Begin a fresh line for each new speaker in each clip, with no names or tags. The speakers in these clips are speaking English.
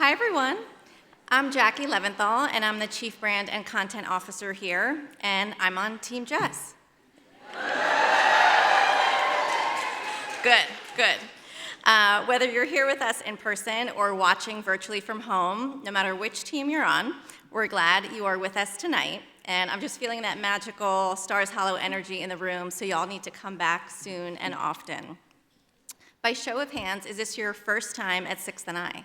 Hi, everyone. I'm Jackie Leventhal, and I'm the Chief Brand and Content Officer here, and I'm on Team Jess. Good. Whether you're here with us in person or watching virtually from home, no matter which team you're on, we're glad you are with us tonight. And I'm just feeling that magical Stars Hollow energy in the room, so y'all need to come back soon and often. By show of hands, is this your first time at 6th and I?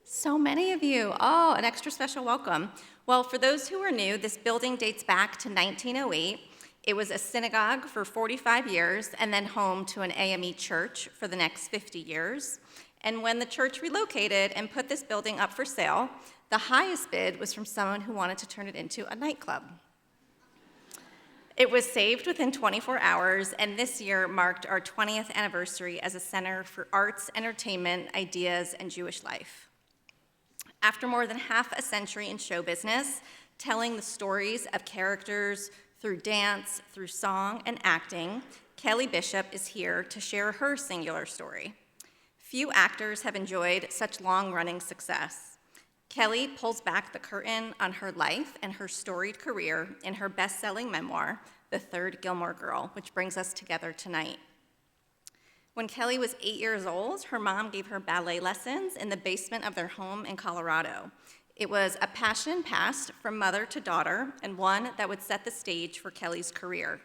So many of you. Oh, an extra special welcome. Well, for those who are new, this building dates back to 1908. It was a synagogue for 45 years and then home to an AME church for the next 50 years. And when the church relocated and put this building up for sale, the highest bid was from someone who wanted to turn it into a nightclub. It was saved within 24 hours, and this year marked our 20th anniversary as a center for arts, entertainment, ideas, and Jewish life. After more than half a century in show business, telling the stories of characters through dance, through song, and acting, Kelly Bishop is here to share her singular story. Few actors have enjoyed such long-running success. Kelly pulls back the curtain on her life and her storied career in her best-selling memoir, The Third Gilmore Girl, which brings us together tonight. When Kelly was 8 years old, her mom gave her ballet lessons in the basement of their home in Colorado. It was a passion passed from mother to daughter, and one that would set the stage for Kelly's career.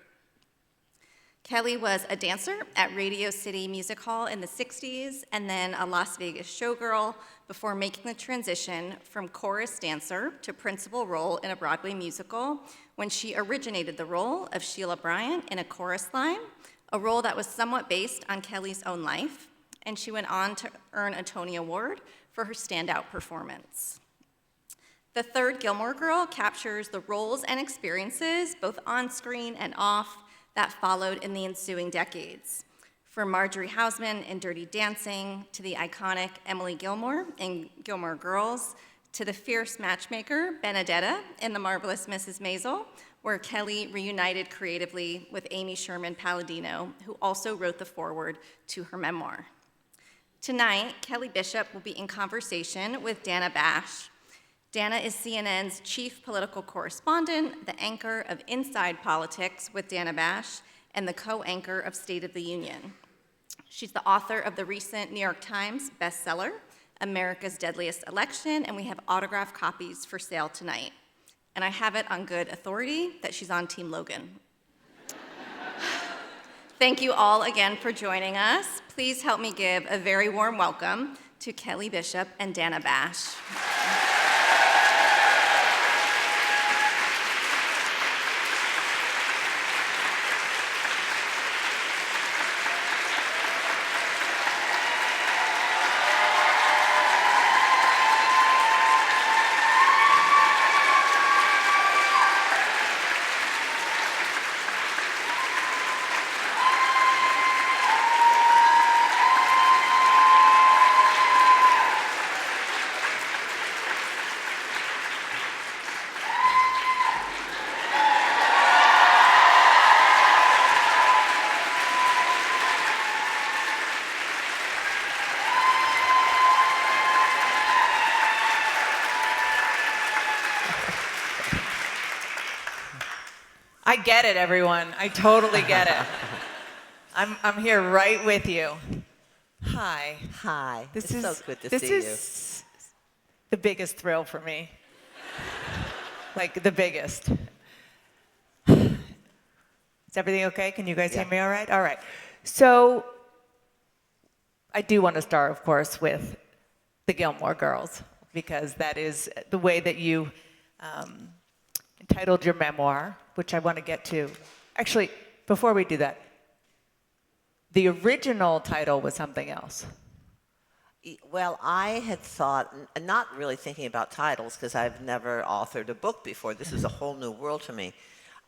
Kelly was a dancer at Radio City Music Hall in the 60s, and then a Las Vegas showgirl before making the transition from chorus dancer to principal role in a Broadway musical when she originated the role of Sheila Bryant in A Chorus Line, a role that was somewhat based on Kelly's own life, and she went on to earn a Tony Award for her standout performance. The Third Gilmore Girl captures the roles and experiences, both on screen and off, that followed in the ensuing decades. From Marjorie Hausman in Dirty Dancing, to the iconic Emily Gilmore in Gilmore Girls, to the fierce matchmaker Benedetta in The Marvelous Mrs. Maisel, where Kelly reunited creatively with Amy Sherman Palladino, who also wrote the foreword to her memoir. Tonight, Kelly Bishop will be in conversation with Dana Bash. Dana is CNN's chief political correspondent, the anchor of Inside Politics with Dana Bash, and the co-anchor of State of the Union. She's the author of the recent New York Times bestseller, America's Deadliest Election, and we have autographed copies for sale tonight. And I have it on good authority that she's on Team Logan. Thank you all again for joining us. Please help me give a very warm welcome to Kelly Bishop and Dana Bash.
I get it, everyone. I totally get it. I'm here right with you. Hi.
Hi.
This
it's
is
so good to
this
see
is the biggest thrill for me. Like the biggest. Is everything okay? Can you guys hear me all right? All right. So I do want to start, of course, with the Gilmore Girls, because that is the way that you entitled your memoir, which I want to get to. Actually, before we do that, the original title was something else.
Well, I had thought, not really thinking about titles because I've never authored a book before. This is a whole new world to me.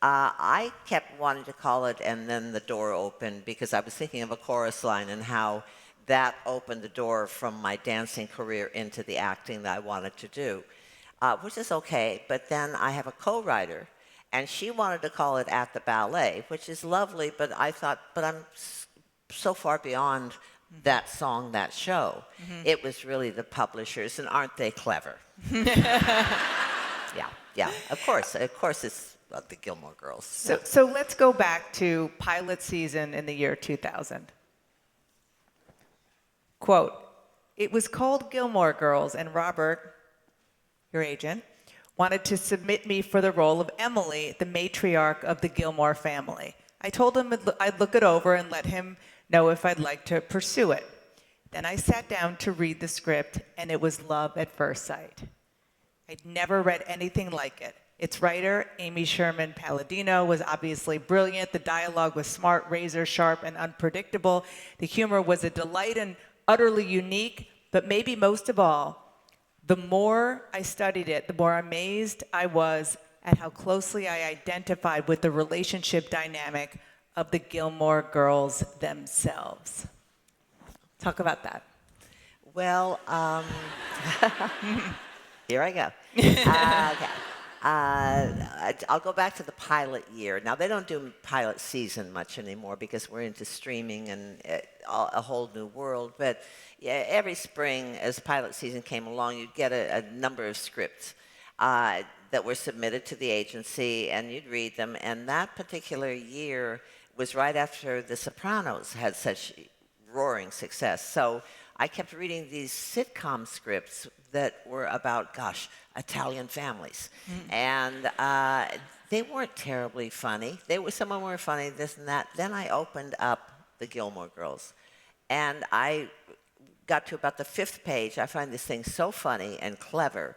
I kept wanting to call it And Then the Door Opened because I was thinking of A Chorus Line and how that opened the door from my dancing career into the acting that I wanted to do, which is okay. But then I have a co-writer, and she wanted to call it At the Ballet, which is lovely, but I thought, but I'm so far beyond that song, that show. It was really the publishers, and aren't they clever? Yeah. Of course, it's the Gilmore Girls.
So let's go back to pilot season in the year 2000. Quote, "It was called Gilmore Girls, and Robert, your agent, wanted to submit me for the role of Emily, the matriarch of the Gilmore family. I told him I'd look it over and let him know if I'd like to pursue it. Then I sat down to read the script, and it was love at first sight. I'd never read anything like it. Its writer, Amy Sherman Palladino, was obviously brilliant. The dialogue was smart, razor sharp, and unpredictable. The humor was a delight and utterly unique, but maybe most of all, the more I studied it, the more amazed I was at how closely I identified with the relationship dynamic of the Gilmore Girls themselves." Talk about that.
Well, here I go. Okay. I'll go back to the pilot year. Now, they don't do pilot season much anymore because we're into streaming and a whole new world. But yeah, every spring, as pilot season came along, you'd get a number of scripts that were submitted to the agency, and you'd read them. And that particular year was right after The Sopranos had such roaring success. So I kept reading these sitcom scripts that were about, Italian families. And they weren't terribly funny. Some of them were funny, this and that. Then I opened up the Gilmore Girls. And I got to about the 5th page. I find this thing so funny and clever.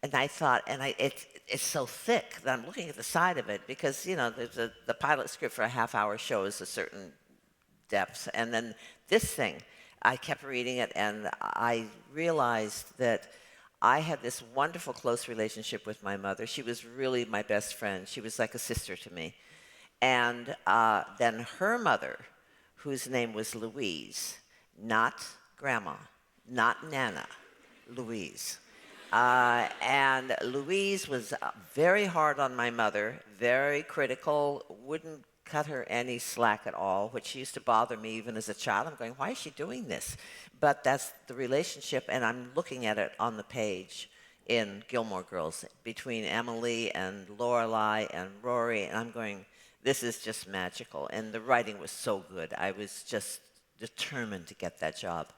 And I thought, it's so thick that I'm looking at the side of it because, there's the pilot script for a half-hour show is a certain depth. And then this thing, I kept reading it, and I realized that I had this wonderful close relationship with my mother. She was really my best friend. She was like a sister to me. And then her mother, whose name was Louise, not Grandma, not Nana, Louise. And Louise was very hard on my mother, very critical, wouldn't cut her any slack at all, which used to bother me even as a child. I'm going, why is she doing this? But that's the relationship, and I'm looking at it on the page in Gilmore Girls between Emily and Lorelai and Rory, and I'm going, this is just magical. And the writing was so good. I was just determined to get that job,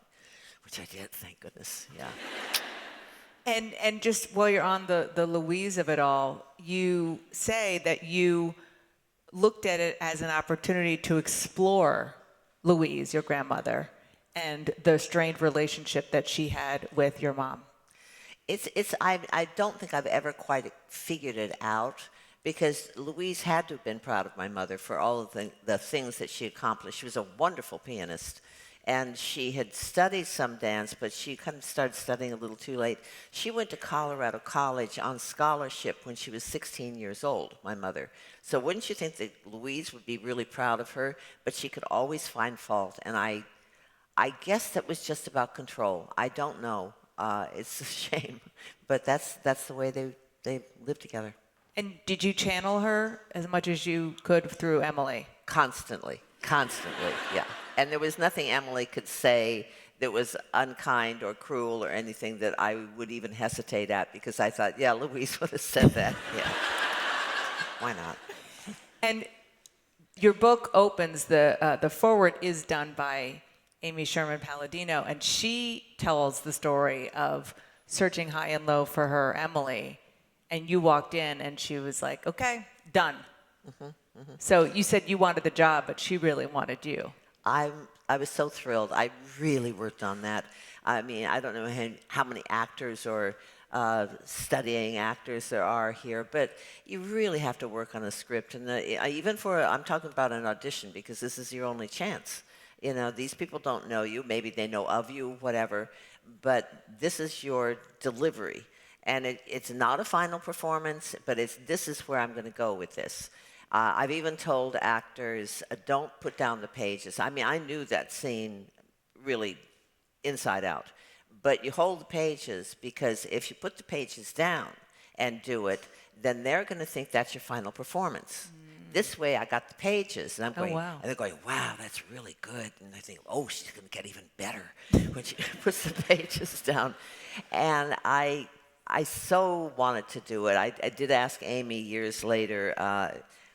which I did, thank goodness, yeah.
And just while you're on the Louise of it all, you say that you looked at it as an opportunity to explore Louise, your grandmother, and the strained relationship that she had with your mom.
I don't think I've ever quite figured it out because Louise had to have been proud of my mother for all of the things that she accomplished. She was a wonderful pianist, and she had studied some dance, but she kind of started studying a little too late. She went to Colorado College on scholarship when she was 16 years old, my mother. So wouldn't you think that Louise would be really proud of her? But she could always find fault, and I guess that was just about control. I don't know. It's a shame, but that's the way they lived together.
And did you channel her as much as you could through Emily?
Constantly, yeah. And there was nothing Emily could say that was unkind or cruel or anything that I would even hesitate at because I thought, yeah, Louise would have said that. Yeah. Why not?
And your book opens, the foreword is done by Amy Sherman Palladino, and she tells the story of searching high and low for her Emily, and you walked in and she was like, okay, done. So you said you wanted the job, but she really wanted you.
I was so thrilled. I really worked on that. I mean, I don't know how many actors or studying actors there are here, but you really have to work on a script. And I'm talking about an audition because this is your only chance. These people don't know you. Maybe they know of you, whatever. But this is your delivery. And it's not a final performance, but this is where I'm going to go with this. I've even told actors, don't put down the pages. I mean, I knew that scene really inside out. But you hold the pages because if you put the pages down and do it, then they're going to think that's your final performance. this way I got the pages. And I'm
Oh,
going,
wow.
and they're going, wow, that's really good. And I think, oh, she's going to get even better when she puts the pages down. And I so wanted to do it. I did ask Amy years later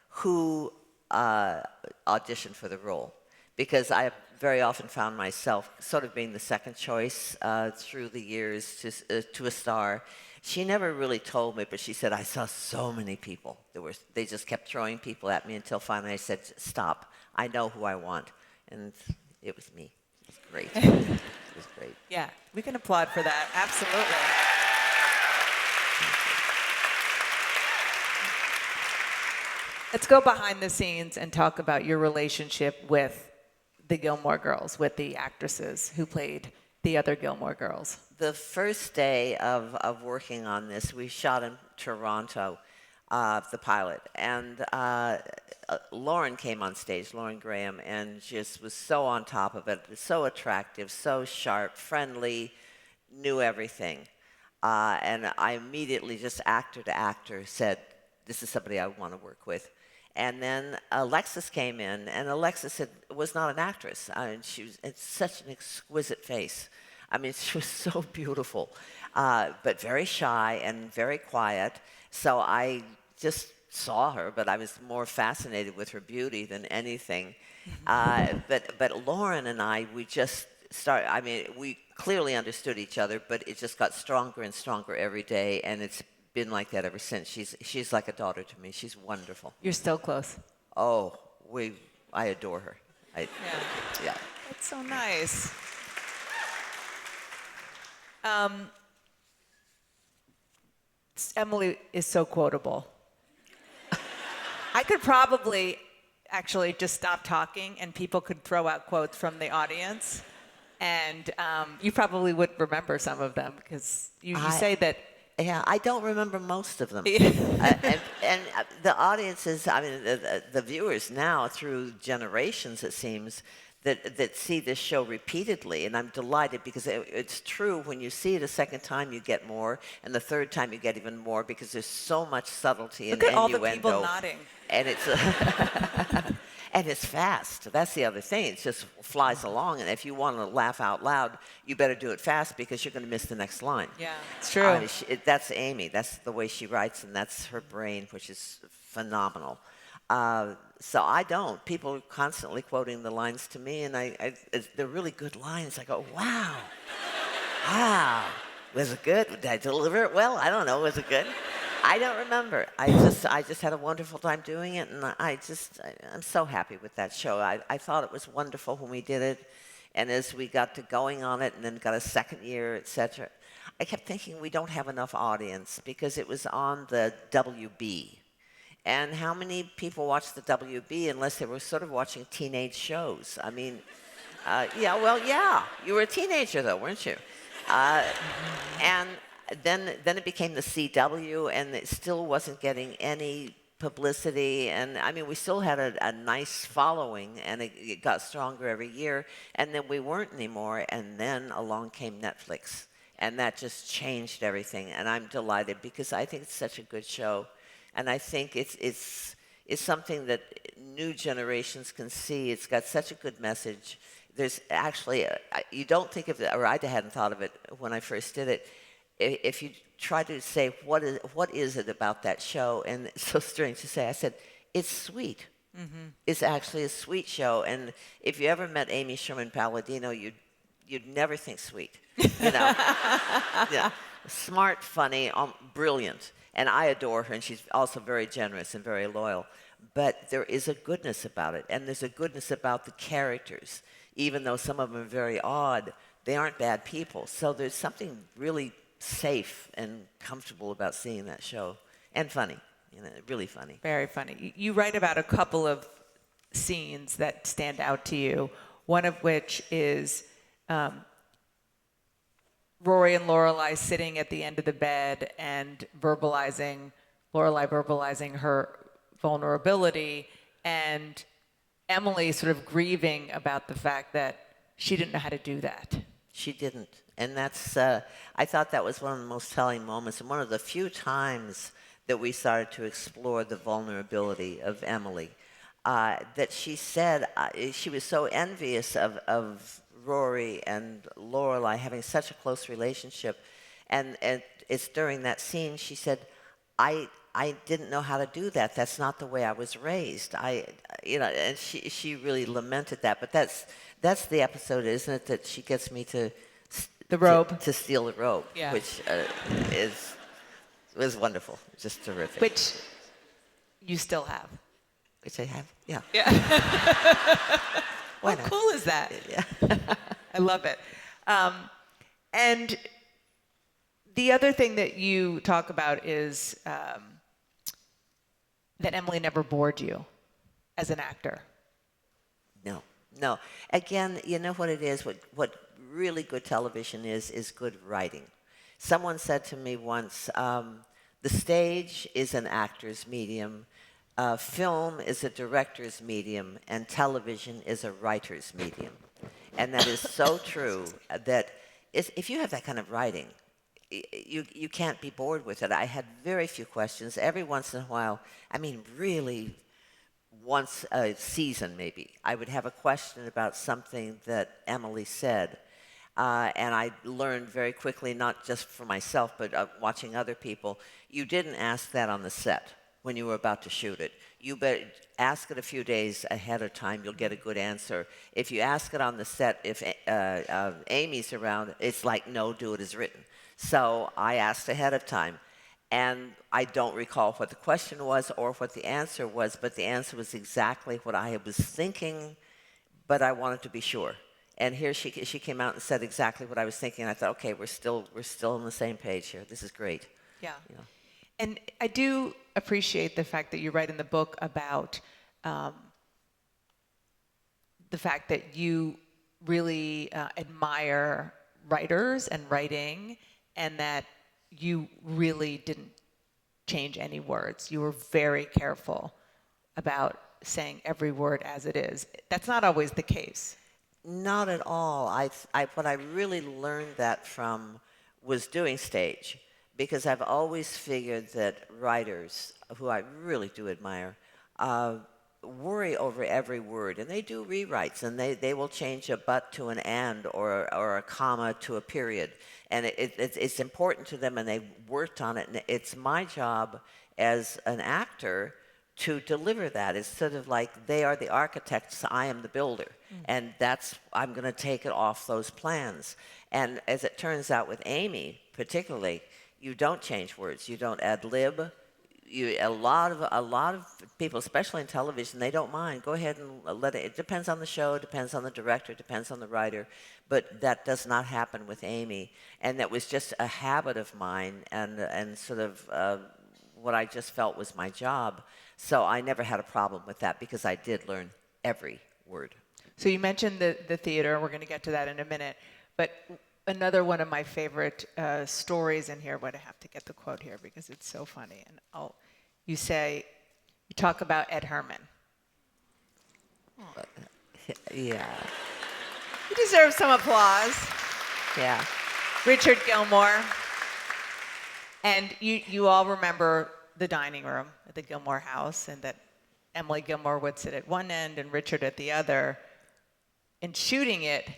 who auditioned for the role, because I very often found myself sort of being the second choice through the years to a star. She never really told me, but she said, I saw so many people. They just kept throwing people at me until finally I said, stop. I know who I want. And it was me. It was great. It was great.
Yeah, we can applaud for that. Absolutely. Let's go behind the scenes and talk about your relationship with the Gilmore Girls, with the actresses who played the other Gilmore Girls.
The first day of working on this, we shot in Toronto, the pilot, and Lauren came on stage, Lauren Graham, and just was so on top of it, so attractive, so sharp, friendly, knew everything. And I immediately, just actor to actor, said, this is somebody I want to work with. And then Alexis came in, and Alexis was not an actress. I mean, it's such an exquisite face. I mean, she was so beautiful, but very shy and very quiet. So I just saw her, but I was more fascinated with her beauty than anything. But Lauren and I, we just started, I mean, we clearly understood each other, but it just got stronger and stronger every day, and it's been like that ever since. She's like a daughter to me. She's wonderful.
You're still close.
Oh, I adore her. Yeah.
That's so nice. Emily is so quotable. I could probably actually just stop talking and people could throw out quotes from the audience. And you probably would remember some of them because you say that.
Yeah, I don't remember most of them. And the audiences, I mean, the viewers now, through generations, it seems, that see this show repeatedly, and I'm delighted because it's true. When you see it a second time, you get more, and the third time, you get even more because there's so much subtlety and innuendo.
Look at all the people nodding.
And it's and it's fast. That's the other thing. It just flies along, and if you want to laugh out loud, you better do it fast because you're going to miss the next line.
Yeah, it's true.
That's Amy. That's the way she writes, and that's her brain, which is phenomenal. So I don't. People are constantly quoting the lines to me, and they're really good lines. I go, wow. Was it good? Did I deliver it well? I don't know. Was it good? I don't remember. I just had a wonderful time doing it, and I'm so happy with that show. I thought it was wonderful when we did it, and as we got to going on it, and then got a second year, etc., I kept thinking we don't have enough audience because it was on the WB. And how many people watch the WB unless they were sort of watching teenage shows? I mean, yeah. You were a teenager, though, weren't you? And then it became the CW, and it still wasn't getting any publicity. And, I mean, we still had a nice following, and it got stronger every year. And then we weren't anymore, and then along came Netflix. And that just changed everything. And I'm delighted because I think it's such a good show. And I think it's something that new generations can see. It's got such a good message. There's actually, you don't think of it, or I hadn't thought of it when I first did it. If you try to say, what is it about that show? And it's so strange to say. I said, it's sweet. Mm-hmm. It's actually a sweet show. And if you ever met Amy Sherman Palladino, you'd never think sweet. You know? Yeah. Smart, funny, brilliant. And I adore her, and she's also very generous and very loyal. But there is a goodness about it, and there's a goodness about the characters. Even though some of them are very odd, they aren't bad people. So there's something really safe and comfortable about seeing that show. And funny, really funny.
Very funny. You write about a couple of scenes that stand out to you, one of which is Rory and Lorelai sitting at the end of the bed and Lorelai verbalizing her vulnerability, and Emily sort of grieving about the fact that she didn't know how to do that.
She didn't. And that's, I thought that was one of the most telling moments, and one of the few times that we started to explore the vulnerability of Emily. That she said she was so envious of Rory and Lorelai having such a close relationship. And it's during that scene she said, I didn't know how to do that. That's not the way I was raised. And she really lamented that. But that's the episode, isn't it? That she gets me to
The robe.
to steal the robe,
Yeah.
which was wonderful, just terrific.
Which you still have.
Which I have, yeah.
Yeah.
Why
How
not?
cool is that?
Yeah.
I love it. And the other thing that you talk about is that Emily never bored you as an actor.
No. Again, you know what it is? What really good television is good writing. Someone said to me once, the stage is an actor's medium, film is a director's medium, and television is a writer's medium. And that is so true that if you have that kind of writing, you can't be bored with it. I had very few questions. Every once in a while, I mean, really, once a season maybe, I would have a question about something that Emily said. And I learned very quickly, not just for myself, but watching other people, you didn't ask that on the set when you were about to shoot it. You better ask it a few days ahead of time, you'll get a good answer. If you ask it on the set, if Amy's around, it's like, no, do it as written. So I asked ahead of time. And I don't recall what the question was or what the answer was, but the answer was exactly what I was thinking, but I wanted to be sure. And here she came out and said exactly what I was thinking. And I thought, okay, we're still on the same page here. This is great.
Yeah.
You know.
And I do appreciate the fact that you write in the book about the fact that you really admire writers and writing, and that you really didn't change any words. You were very careful about saying every word as it is. That's not always the case.
Not at all. What I really learned that from was doing stage, because I've always figured that writers, who I really do admire, worry over every word, and they do rewrites, and they will change a but to an and or a comma to a period, and it's important to them, and they've worked on it, and it's my job as an actor to deliver that. It's sort of like they are the architects, I am the builder, and I'm going to take it off those plans. And as it turns out with Amy, particularly, you don't change words, you don't ad lib. A lot of people, especially in television, they don't mind. Go ahead and let it. It depends on the show, depends on the director, depends on the writer, but that does not happen with Amy. And that was just a habit of mine, and sort of what I just felt was my job. So I never had a problem with that because I did learn every word.
So you mentioned the theater, and we're going to get to that in a minute. But another one of my favorite stories in here, but I have to get the quote here because it's so funny. And you talk about Ed Herman.
Yeah.
You deserve some applause.
Yeah.
Richard Gilmore. And you all remember the dining room at the Gilmore house, and that Emily Gilmore would sit at one end and Richard at the other. In shooting it,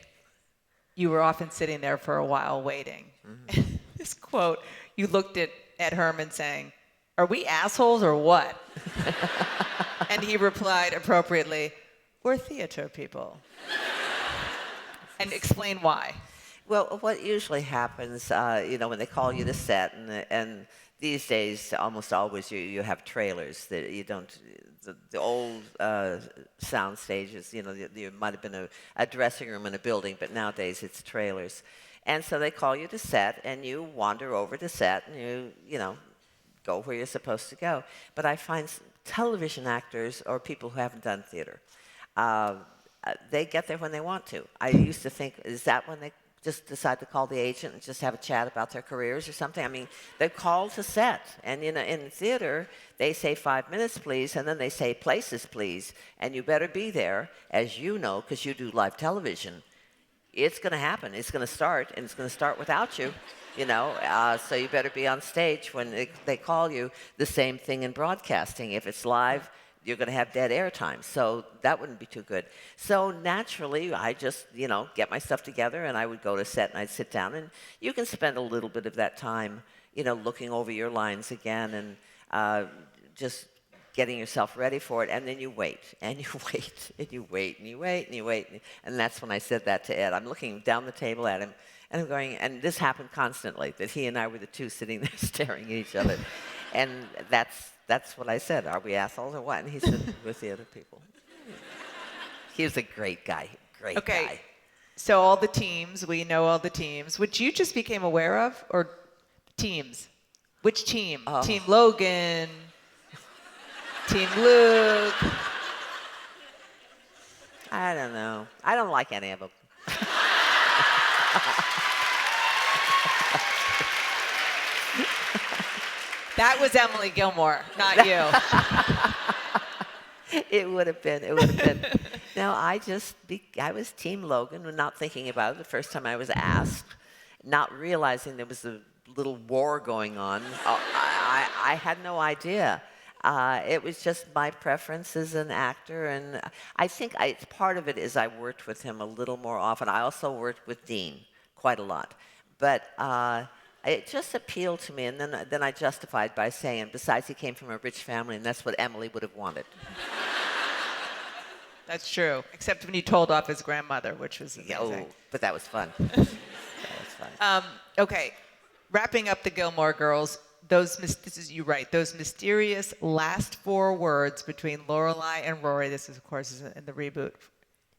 you were often sitting there for a while waiting. Mm-hmm. This quote, you looked at Ed Herman saying, "Are we assholes or what?" And he replied appropriately, "We're theater people." And explain why.
Well, what usually happens, when they call you to set, and these days, almost always, you have trailers that you don't. The old sound stages, there might have been a dressing room in a building, but nowadays it's trailers. And so they call you to set, and you wander over to set, and you go where you're supposed to go. But I find television actors or people who haven't done theater, they get there when they want to. I used to think, is that when they just decide to call the agent and just have a chat about their careers or something? I mean, they're called to set. And in theater, they say 5 minutes, please, and then they say places, please. And you better be there, as you know, because you do live television, it's going to happen. It's going to start, and it's going to start without you. So you better be on stage when they call you. The same thing in broadcasting. If it's live, you're going to have dead airtime. So that wouldn't be too good. So naturally, I just, get my stuff together, and I would go to set, and I'd sit down, and you can spend a little bit of that time, looking over your lines again, and just getting yourself ready for it, and then you wait, and you wait, and you wait, and you wait, and you wait. And that's when I said that to Ed. I'm looking down the table at him, and I'm going, and this happened constantly, that he and I were the two sitting there staring at each other. And that's what I said. Are we assholes or what? And he said, with the other people. He was a great guy, great guy.
So all the teams, we know all the teams, which you just became aware of, or teams? Which team?
Oh.
Team Logan, Team Luke.
I don't know. I don't like any of them.
That was Emily Gilmore, not you.
It would have been. No, I was Team Logan, not thinking about it the first time I was asked, not realizing there was a little war going on. I had no idea. It was just my preference as an actor, and I think part of it is I worked with him a little more often. I also worked with Dean quite a lot, but it just appealed to me, and then I justified by saying, besides, he came from a rich family, and that's what Emily would have wanted.
That's true, except when you told off his grandmother, which was amazing.
Oh, but that was fun. That was fun.
Okay, wrapping up the Gilmore Girls, this is you right, those mysterious last 4 words between Lorelai and Rory, this is, of course, in the reboot.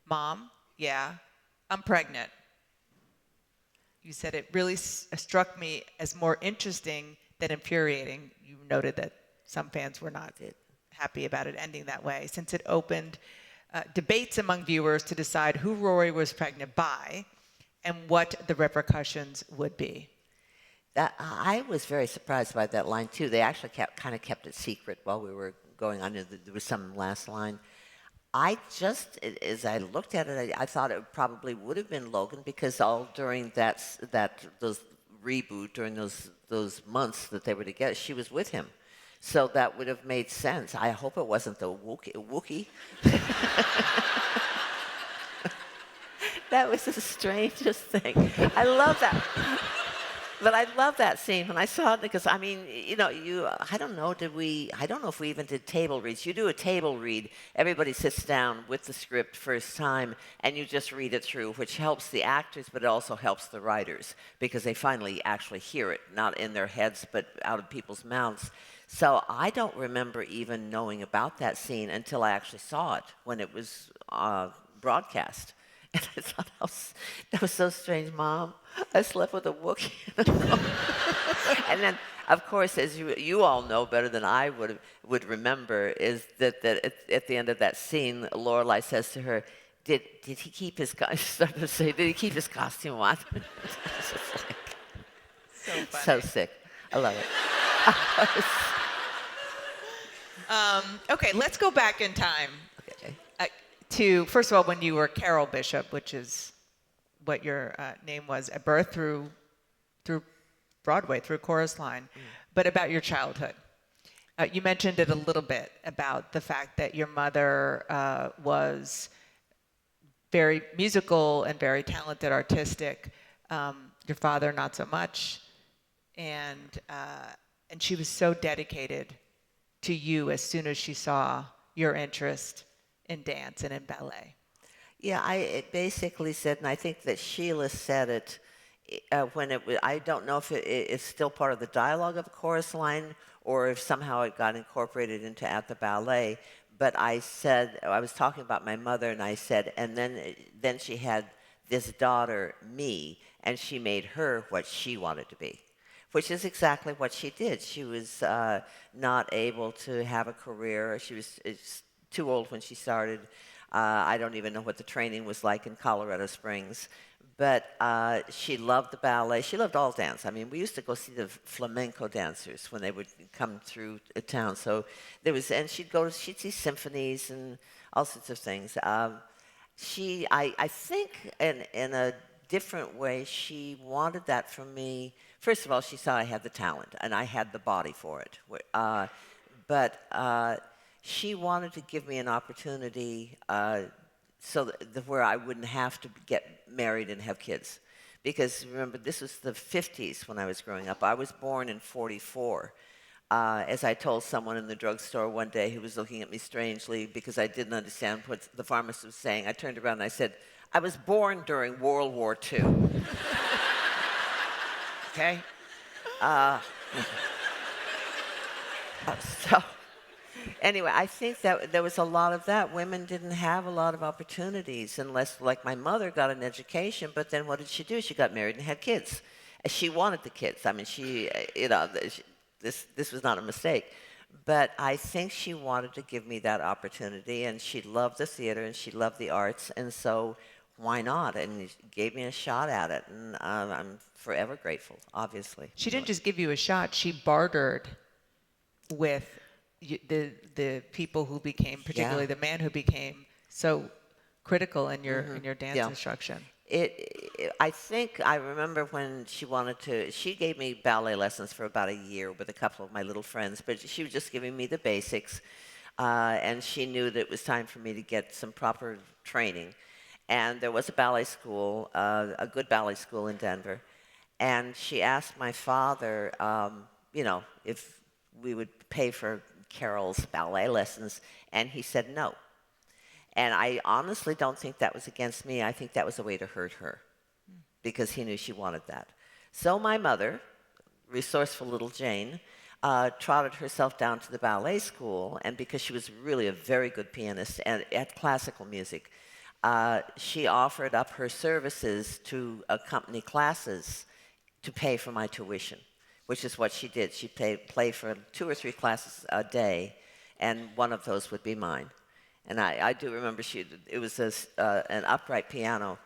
Mom, yeah, I'm pregnant. You said it really struck me as more interesting than infuriating. You noted that some fans were not happy about it ending that way, since it opened debates among viewers to decide who Rory was pregnant by and what the repercussions would be.
I was very surprised by that line, too. They actually kind of kept it secret while we were going on. There was some last line. As I looked at it, I thought it probably would have been Logan, because all during those reboot, during those months that they were together, she was with him. So that would have made sense. I hope it wasn't the Wookiee. That was the strangest thing. I love that. But I love that scene when I saw it, because I don't know if we even did table reads. You do a table read, everybody sits down with the script first time, and you just read it through, which helps the actors, but it also helps the writers, because they finally actually hear it, not in their heads, but out of people's mouths. So I don't remember even knowing about that scene until I actually saw it when it was broadcast. And I thought, that was so strange, Mom. I slept with a Wookiee. And then, of course, as you all know better than I would remember, is that at the end of that scene, Lorelai says to her, "Did he keep his?" I started to say, "Did he keep his costume on?"
So funny.
So sick. I love it.
Okay, let's go back in time.
Okay.
To, first of all, when you were Carol Bishop, which is what your name was at birth, through Broadway, through Chorus Line, but about your childhood. You mentioned it a little bit about the fact that your mother was very musical and very talented, artistic. Your father, not so much. And she was so dedicated to you as soon as she saw your interest in dance and in ballet.
Yeah, it basically said, and I think that Sheila said it when it was, I don't know if it's still part of the dialogue of Chorus Line or if somehow it got incorporated into At the Ballet, but I was talking about my mother, and I said, and then she had this daughter, me, and she made her what she wanted to be, which is exactly what she did. She was not able to have a career. She was too old when she started. I don't even know what the training was like in Colorado Springs. But she loved the ballet. She loved all dance. I mean, we used to go see the flamenco dancers when they would come through town. So and she'd see symphonies and all sorts of things. I think in a different way, she wanted that from me. First of all, she saw I had the talent and I had the body for it. But she wanted to give me an opportunity so that where I wouldn't have to get married and have kids. Because remember, this was the 50s when I was growing up. I was born in 44. As I told someone in the drugstore one day who was looking at me strangely because I didn't understand what the pharmacist was saying, I turned around and I said, I was born during World War II. Okay? So, anyway, I think that there was a lot of that. Women didn't have a lot of opportunities unless, like my mother, got an education, but then what did she do? She got married and had kids. She wanted the kids. I mean, this was not a mistake. But I think she wanted to give me that opportunity, and she loved the theater, and she loved the arts, and so why not? And she gave me a shot at it, and I'm forever grateful, obviously.
She didn't just give you a shot, she bartered with the people who became, particularly the man who became so critical in your dance instruction.
I think I remember when she gave me ballet lessons for about a year with a couple of my little friends, but she was just giving me the basics, and she knew that it was time for me to get some proper training. And there was a ballet school, a good ballet school in Denver, and she asked my father, if we would pay for Carol's ballet lessons, and he said no. And I honestly don't think that was against me. I think that was a way to hurt her because he knew she wanted that. So my mother, resourceful little Jane, trotted herself down to the ballet school, and because she was really a very good pianist and at classical music, she offered up her services to accompany classes to pay for my tuition, which is what she did. She played for 2 or 3 classes a day, and one of those would be mine. And I do remember it was an upright piano,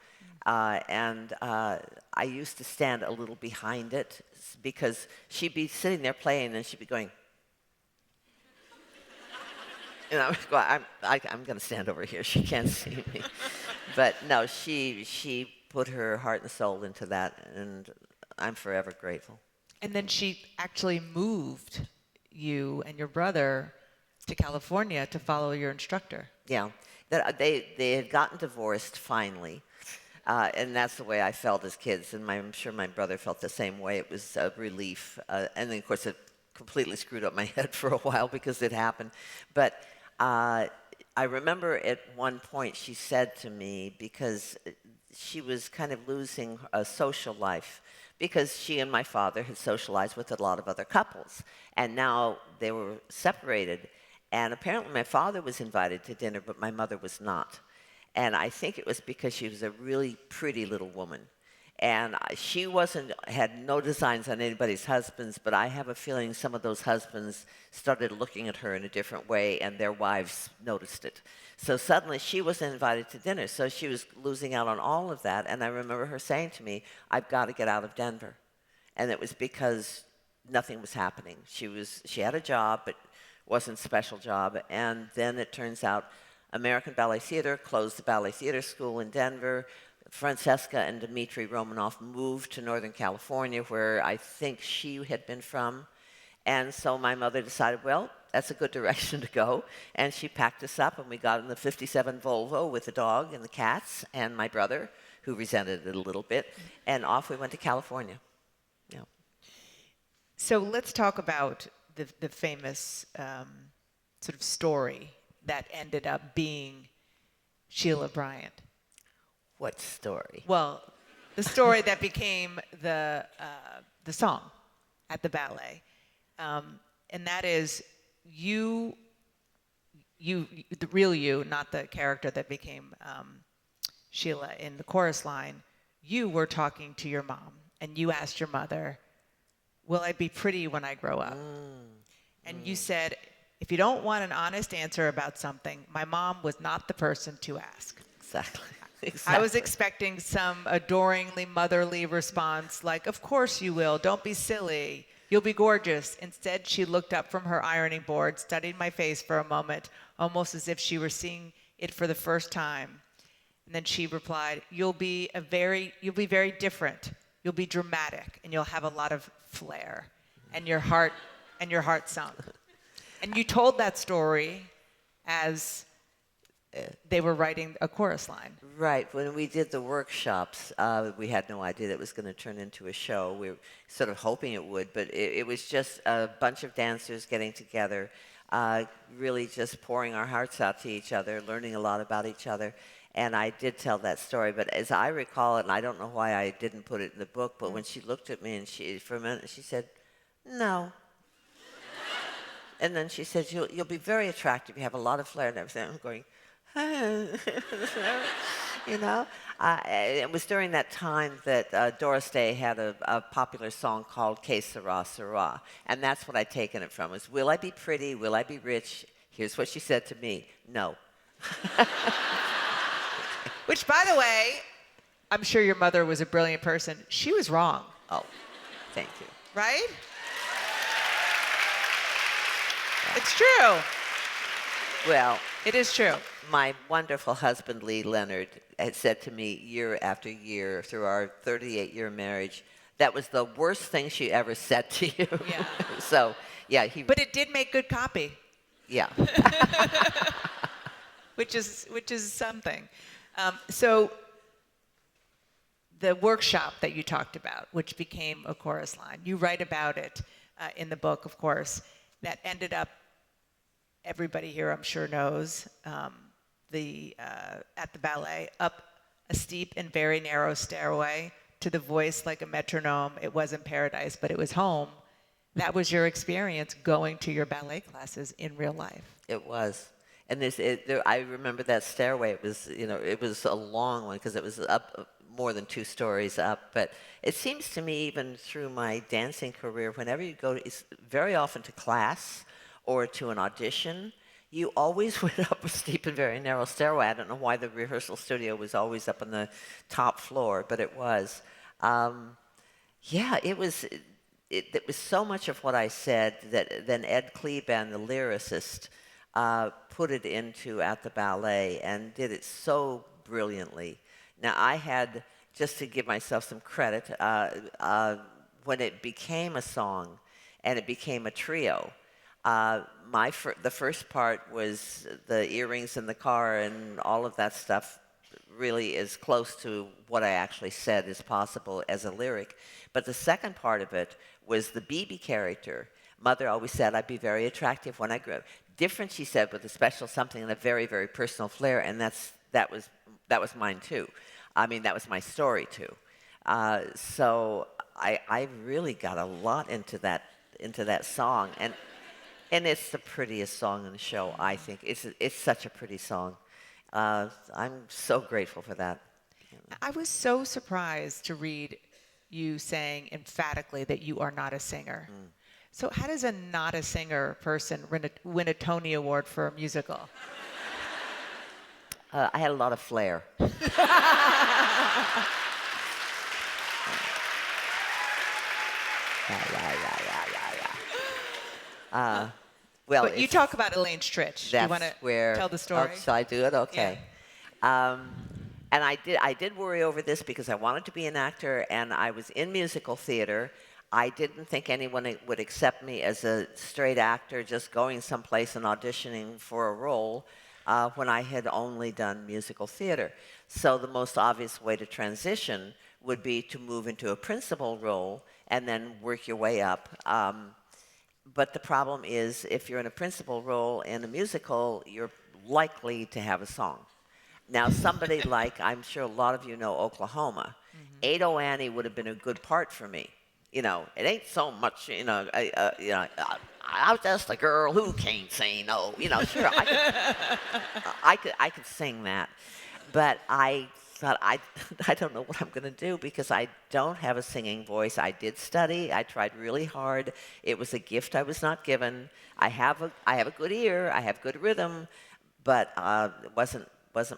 and I used to stand a little behind it because she'd be sitting there playing and she'd be going, and I was going, I'm going to stand over here. She can't see me. But no, she put her heart and soul into that, and I'm forever grateful.
And then she actually moved you and your brother to California to follow your instructor.
Yeah, they had gotten divorced finally, and that's the way I felt as kids, and I'm sure my brother felt the same way. It was a relief, and then of course it completely screwed up my head for a while because it happened. But I remember at one point she said to me, because she was kind of losing a social life, because she and my father had socialized with a lot of other couples, and now they were separated. And apparently my father was invited to dinner, but my mother was not. And I think it was because she was a really pretty little woman. And she had no designs on anybody's husbands, but I have a feeling some of those husbands started looking at her in a different way, and their wives noticed it. So suddenly she wasn't invited to dinner, so she was losing out on all of that. And I remember her saying to me, I've got to get out of Denver. And it was because nothing was happening. She had a job, but wasn't a special job. And then it turns out American Ballet Theater closed the Ballet Theater School in Denver. Francesca and Dmitri Romanoff moved to Northern California, where I think she had been from. And so my mother decided, well, that's a good direction to go. And she packed us up, and we got in the 57 Volvo with the dog and the cats and my brother, who resented it a little bit. And off we went to California. Yeah.
So let's talk about the famous sort of story that ended up being Sheila Bryant.
What story?
Well, the story that became the song at the ballet, and that is you, the real you, not the character that became Sheila in the chorus line. You were talking to your mom, and you asked your mother, will I be pretty when I grow up? And you said, if you don't want an honest answer about something, my mom was not the person to ask.
Exactly.
I was expecting some adoringly motherly response like, of course you will, don't be silly, you'll be gorgeous. Instead, she looked up from her ironing board, studied my face for a moment, almost as if she were seeing it for the first time. And then she replied, you'll be very different. You'll be dramatic, and you'll have a lot of flair, and your heart sunk. And you told that story as they were writing a chorus line.
Right. When we did the workshops, we had no idea that it was going to turn into a show. We were sort of hoping it would, but it was just a bunch of dancers getting together, really just pouring our hearts out to each other, learning a lot about each other. And I did tell that story, but as I recall it, and I don't know why I didn't put it in the book, but when she looked at me and for a minute, she said, "No." And then she said, you'll be very attractive. You have a lot of flair and everything. I'm going, you know? It was during that time that Doris Day had a popular song called Que Sera, Sera. And that's what I'd taken it from, was, will I be pretty? Will I be rich? Here's what she said to me, no.
Which, by the way, I'm sure your mother was a brilliant person. She was wrong.
Oh, thank you.
Right? It's true.
Well,
It is true.
my wonderful husband, Lee Leonard, had said to me year after year through our 38-year marriage, that was the worst thing she ever said to you.
Yeah.
So, yeah,
But it did make good copy,
yeah.
which is something. So the workshop that you talked about, which became a chorus line, you write about it in the book, of course, that ended up, everybody here I'm sure knows, at the ballet, up a steep and very narrow stairway to the voice like a metronome. It wasn't paradise, but it was home. That was your experience going to your ballet classes in real life.
It was. And I remember that stairway. It was, it was a long one because it was up more than 2 stories up. But it seems to me, even through my dancing career, whenever you go very often to class or to an audition, you always went up a steep and very narrow stairway. I don't know why the rehearsal studio was always up on the top floor, but it was. Yeah, it was so much of what I said that then Ed Kleban, the lyricist, put it into At the Ballet and did it so brilliantly. Now, I had, just to give myself some credit, when it became a song and it became a trio, the first part was the earrings in the car and all of that stuff, really as close to what I actually said as possible as a lyric. But the second part of it was the BB character. Mother always said I'd be very attractive when I grew up. Different, she said, with a special something and a very, very personal flair, and that was mine too. I mean, that was my story too. So I really got a lot into that song, and it's the prettiest song in the show. I think it's such a pretty song. I'm so grateful for that.
I was so surprised to read you saying emphatically that you are not a singer. So how does a not a singer person win a Tony Award for a musical?
I had a lot of flair. Well,
But you talk about Elaine Stritch. Do you want to tell the story?
Oh, shall I do it? Okay.
Yeah.
And I did worry over this because I wanted to be an actor, and I was in musical theater. I didn't think anyone would accept me as a straight actor just going someplace and auditioning for a role when I had only done musical theater. So the most obvious way to transition would be to move into a principal role and then work your way up. But the problem is, if you're in a principal role in a musical, you're likely to have a song. Now, somebody like, I'm sure a lot of you know Oklahoma, Ado Annie would have been a good part for me. It ain't so much, I was just a girl who can't say no. Sure, I could sing that. But I thought, I don't know what I'm going to do because I don't have a singing voice. I did study. I tried really hard. It was a gift I was not given. I have a good ear. I have good rhythm, but it wasn't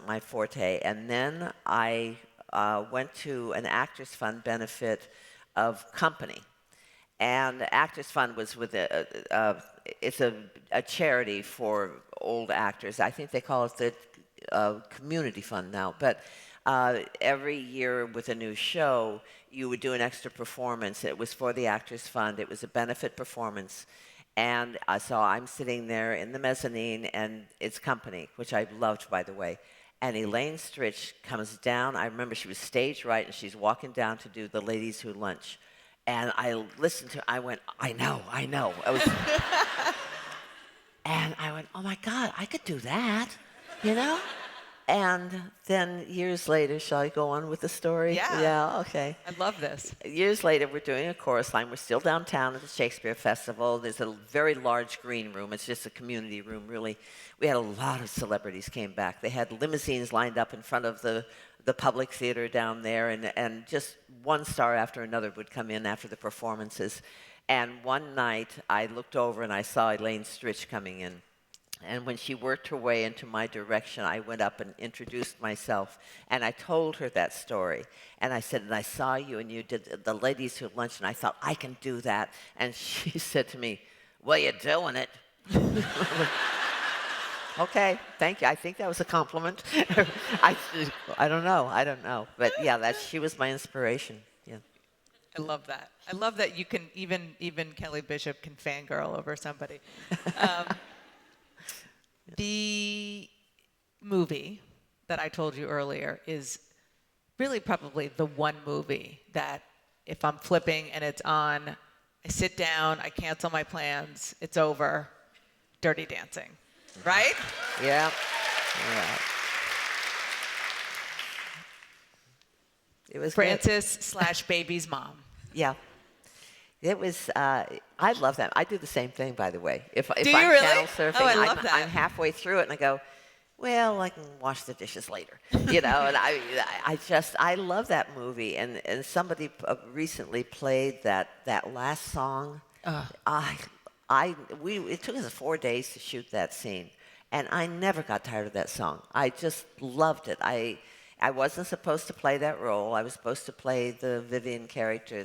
my forte. And then I went to an Actors Fund benefit of Company. And Actors Fund was with it's a charity for old actors. I think they call it the community fund now, but every year with a new show, you would do an extra performance. It was for the Actors Fund. It was a benefit performance. And so I'm sitting there in the mezzanine, and it's company, which I loved, by the way. And Elaine Stritch comes down. I remember she was stage right, and she's walking down to do the Ladies Who Lunch. And I listened to her. I went, I know. I was, and I went, oh, my God, I could do that, you know? And then years later, shall I go on with the story?
Yeah.
Yeah, okay.
I love this.
Years later, we're doing a chorus line. We're still downtown at the Shakespeare Festival. There's a very large green room. It's just a community room, really. We had a lot of celebrities came back. They had limousines lined up in front of the public theater down there, and just one star after another would come in after the performances. And one night, I looked over and I saw Elaine Stritch coming in. And when she worked her way into my direction, I went up and introduced myself. And I told her that story. And I said, and I saw you and you did the Ladies Who Lunch, and I thought, I can do that. And she said to me, well, you're doing it. Okay, thank you. I think that was a compliment. I don't know. But yeah, she was my inspiration. Yeah.
I love that. I love that you can, even Kelly Bishop can fangirl over somebody. The movie that I told you earlier is really probably the one movie that if I'm flipping and it's on, I sit down, I cancel my plans, it's over. Dirty Dancing, right?
Yeah. It was
Frances / baby's mom.
Yeah. It was, I love that. I do the same thing, by the way. If
Do you
I'm
really?
channel surfing,
Oh, I love that.
I'm halfway through it and I go, well, I can wash the dishes later. You know, and I love that movie. And somebody recently played that last song. It took us 4 days to shoot that scene. And I never got tired of that song. I just loved it. I wasn't supposed to play that role. I was supposed to play the Vivian character,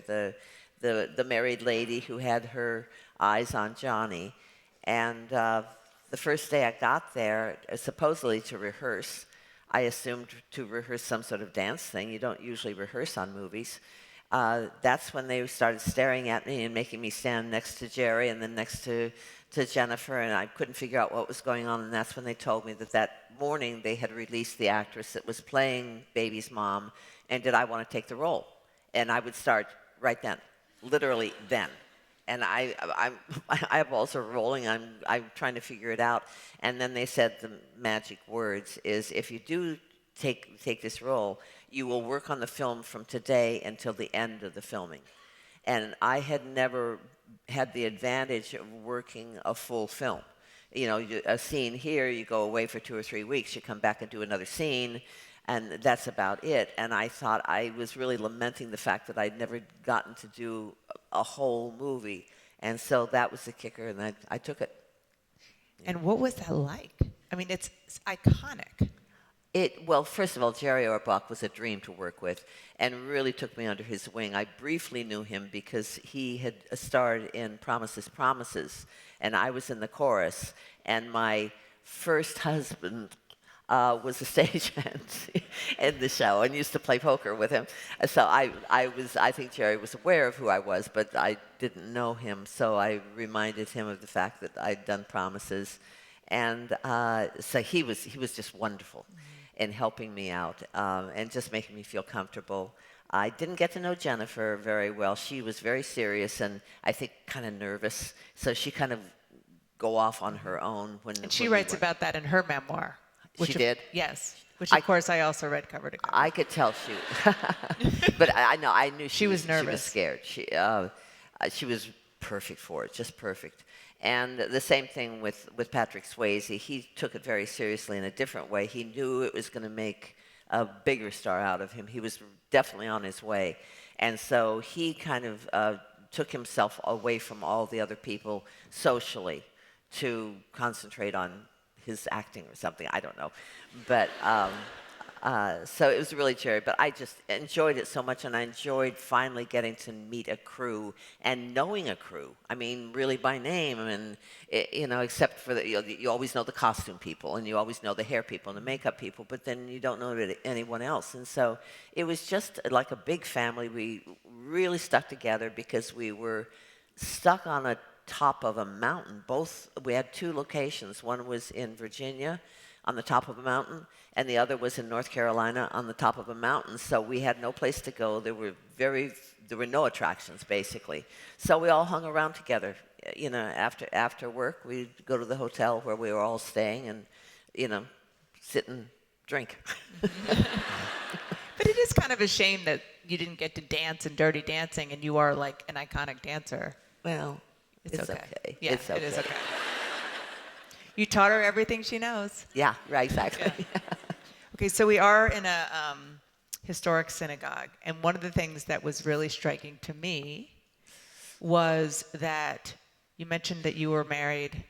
the married lady who had her eyes on Johnny. And the first day I got there, supposedly to rehearse, I assumed to rehearse some sort of dance thing. You don't usually rehearse on movies. That's when they started staring at me and making me stand next to Jerry and then next to Jennifer, and I couldn't figure out what was going on. And that's when they told me that morning they had released the actress that was playing Baby's mom, and did I want to take the role? And I would start right then. Literally then. And I'm eyeballs are rolling. I'm trying to figure it out. And then they said the magic words is, if you do take this role, you will work on the film from today until the end of the filming. And I had never had the advantage of working a full film. You know, a scene here, you go away for 2 or 3 weeks, you come back and do another scene, and that's about it. And I thought I was really lamenting the fact that I'd never gotten to do a whole movie. And so that was the kicker, and I took it.
And what was that like? I mean, it's iconic.
Well, first of all, Jerry Orbach was a dream to work with and really took me under his wing. I briefly knew him because he had starred in Promises, Promises, and I was in the chorus. And my first husband was a stagehand in the show and used to play poker with him. So I think Jerry was aware of who I was, but I didn't know him. So I reminded him of the fact that I'd done Promises. And so he was just wonderful in helping me out and just making me feel comfortable. I didn't get to know Jennifer very well. She was very serious and I think kind of nervous. So she kind of go off on her own when.
And she writes about that in her memoir.
She did?
Yes. Which, of course, I also read cover to cover.
I could tell she, but I knew she
was nervous.
She was scared. She was perfect for it, just perfect. And the same thing with Patrick Swayze. He took it very seriously in a different way. He knew it was going to make a bigger star out of him. He was definitely on his way. And so he kind of took himself away from all the other people socially to concentrate on his acting or something. I don't know. But So it was really cheery, but I just enjoyed it so much, and I enjoyed finally getting to meet a crew and knowing a crew. I mean, really by name, and except for you always know the costume people, and you always know the hair people and the makeup people, but then you don't know anyone else. And so it was just like a big family. We really stuck together because we were stuck on a top of a mountain. We had 2 locations. One was in Virginia on the top of a mountain, and the other was in North Carolina on the top of a mountain. So we had no place to go. There were no attractions, basically. So we all hung around together. After work, we'd go to the hotel where we were all staying and, sit and drink.
But it is kind of a shame that you didn't get to dance in Dirty Dancing, and you are like an iconic dancer.
Well, it's okay.
Yeah,
it's okay.
it is okay. You taught her everything she knows.
Yeah, right, exactly.
Yeah. Okay, so we are in a historic synagogue, and one of the things that was really striking to me was that you mentioned that you were married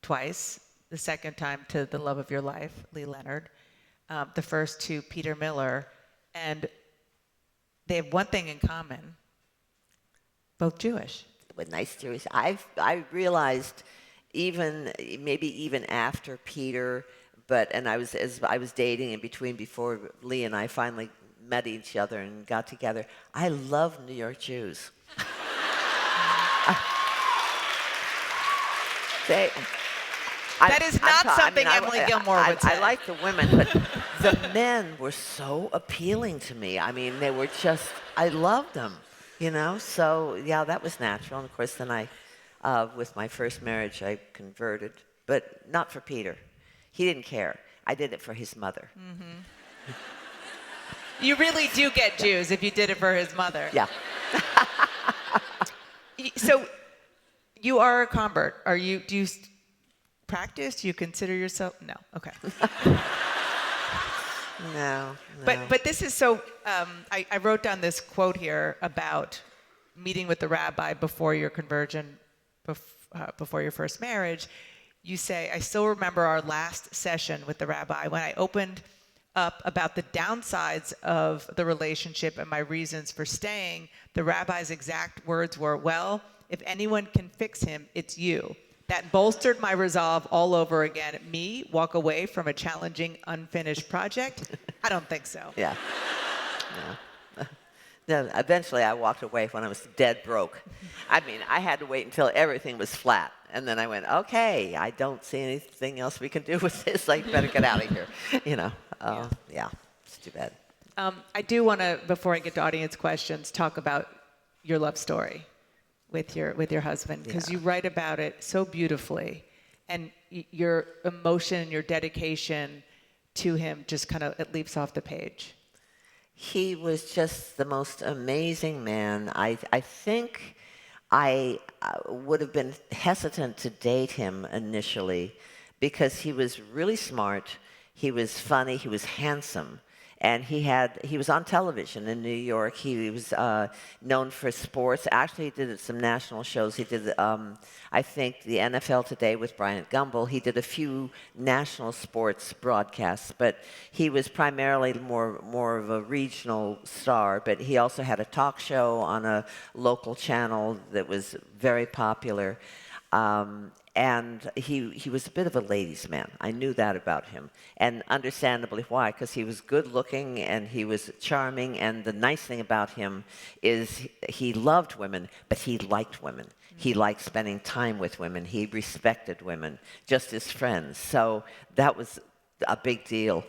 twice, the second time to the love of your life, Lee Leonard, the first to Peter Miller, and they have one thing in common, both Jewish.
With nice Jewish, I realized maybe even after Peter, and I was dating in between before Lee and I finally met each other and got together. I love New York Jews.
That is not something Emily Gilmore would say.
I like the women, but the men were so appealing to me. I mean, they were just, I loved them, So, yeah, that was natural. And, of course, then with my first marriage, I converted, but not for Peter. He didn't care. I did it for his mother.
Mm-hmm. You really do get Jews if you did it for his mother.
Yeah.
So, you are a convert. Do you practice? Do you consider yourself? No. Okay.
No.
But this is so. I wrote down this quote here about meeting with the rabbi before your conversion, before your first marriage. You say, I still remember our last session with the rabbi when I opened up about the downsides of the relationship and my reasons for staying. The rabbi's exact words were, well, if anyone can fix him, it's you. That bolstered my resolve all over again. Me, walk away from a challenging, unfinished project? I don't think so.
Yeah. No. No, eventually I walked away when I was dead broke. I mean, I had to wait until everything was flat. And then I went, okay, I don't see anything else we can do with this. I better get out of here. Yeah, it's too bad.
I do want to, before I get to audience questions, talk about your love story with your husband, because you write about it so beautifully, and your emotion and your dedication to him just kind of, it leaps off the page.
He was just the most amazing man. I think I would have been hesitant to date him initially because he was really smart, he was funny, he was handsome. And he was on television in New York. He was known for sports. Actually, he did some national shows. He did, I think, the NFL Today with Bryant Gumbel. He did a few national sports broadcasts, but he was primarily more of a regional star. But he also had a talk show on a local channel that was very popular. And he was a bit of a ladies' man. I knew that about him. And understandably why, because he was good looking and he was charming. And the nice thing about him is he loved women, but he liked women. He liked spending time with women. He respected women, just as friends. So that was a big deal.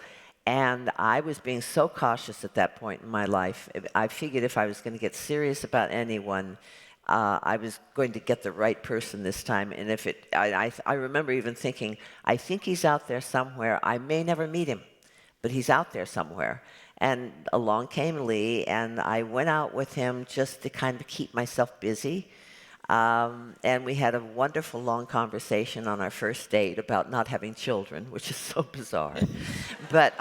And I was being so cautious at that point in my life. I figured if I was going to get serious about anyone, I was going to get the right person this time. And if I remember even thinking, I think he's out there somewhere. I may never meet him, but he's out there somewhere. And along came Lee, and I went out with him just to kind of keep myself busy. And we had a wonderful long conversation on our first date about not having children, which is so bizarre. But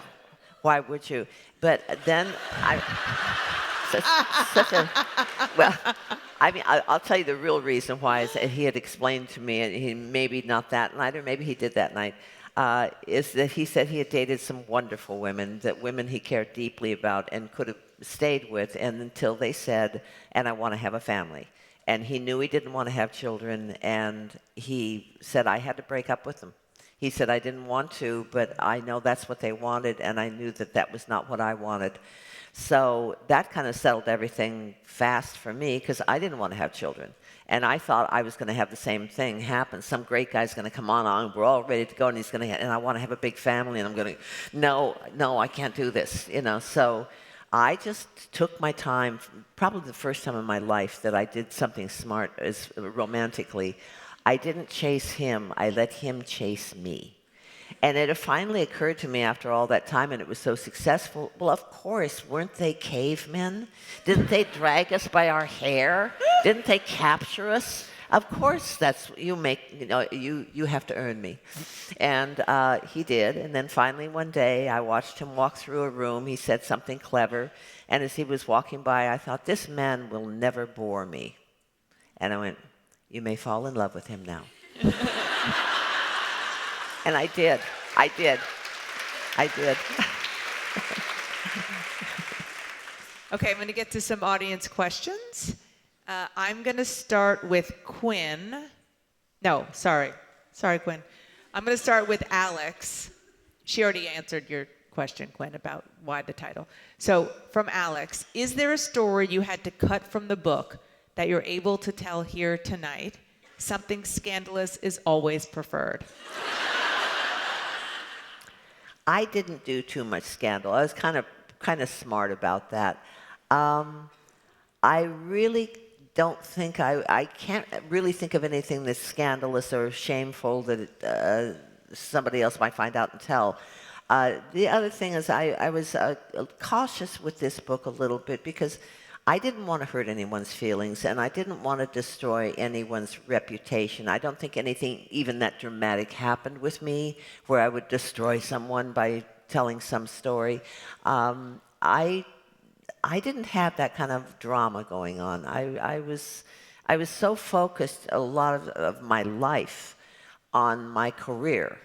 why would you? But then I'll tell you the real reason why is that he had explained to me, and he maybe not that night, or maybe he did that night. is that he said he had dated some wonderful women, that women he cared deeply about and could have stayed with, and until they said, and I want to have a family. And he knew he didn't want to have children, and he said, I had to break up with them. He said, I didn't want to, but I know that's what they wanted, and I knew that that was not what I wanted. So that kind of settled everything fast for me, because I didn't want to have children. And I thought I was going to have the same thing happen. Some great guy's going to come on, we're all ready to go, and he's going to, and I want to have a big family, and I'm going to, no, I can't do this, So I just took my time, probably the first time in my life that I did something smart as romantically. I didn't chase him, I let him chase me. And it finally occurred to me after all that time, and it was so successful, well, of course, weren't they cavemen? Didn't they drag us by our hair? Didn't they capture us? Of course, that's, you have to earn me. And he did, and then finally one day, I watched him walk through a room, he said something clever, and as he was walking by, I thought, this man will never bore me. And I went, you may fall in love with him now. And I did.
Okay, I'm going to get to some audience questions. I'm going to start with Quinn. No, sorry, Quinn. I'm going to start with Alex. She already answered your question, Quinn, about why the title. So from Alex, is there a story you had to cut from the book that you're able to tell here tonight? Something scandalous is always preferred.
I didn't do too much scandal. I was kind of smart about that. I really don't think I can't really think of anything that's scandalous or shameful that somebody else might find out and tell. The other thing is I was cautious with this book a little bit because I didn't want to hurt anyone's feelings, and I didn't want to destroy anyone's reputation. I don't think anything even that dramatic happened with me, where I would destroy someone by telling some story. I didn't have that kind of drama going on. I was so focused a lot of my life on my career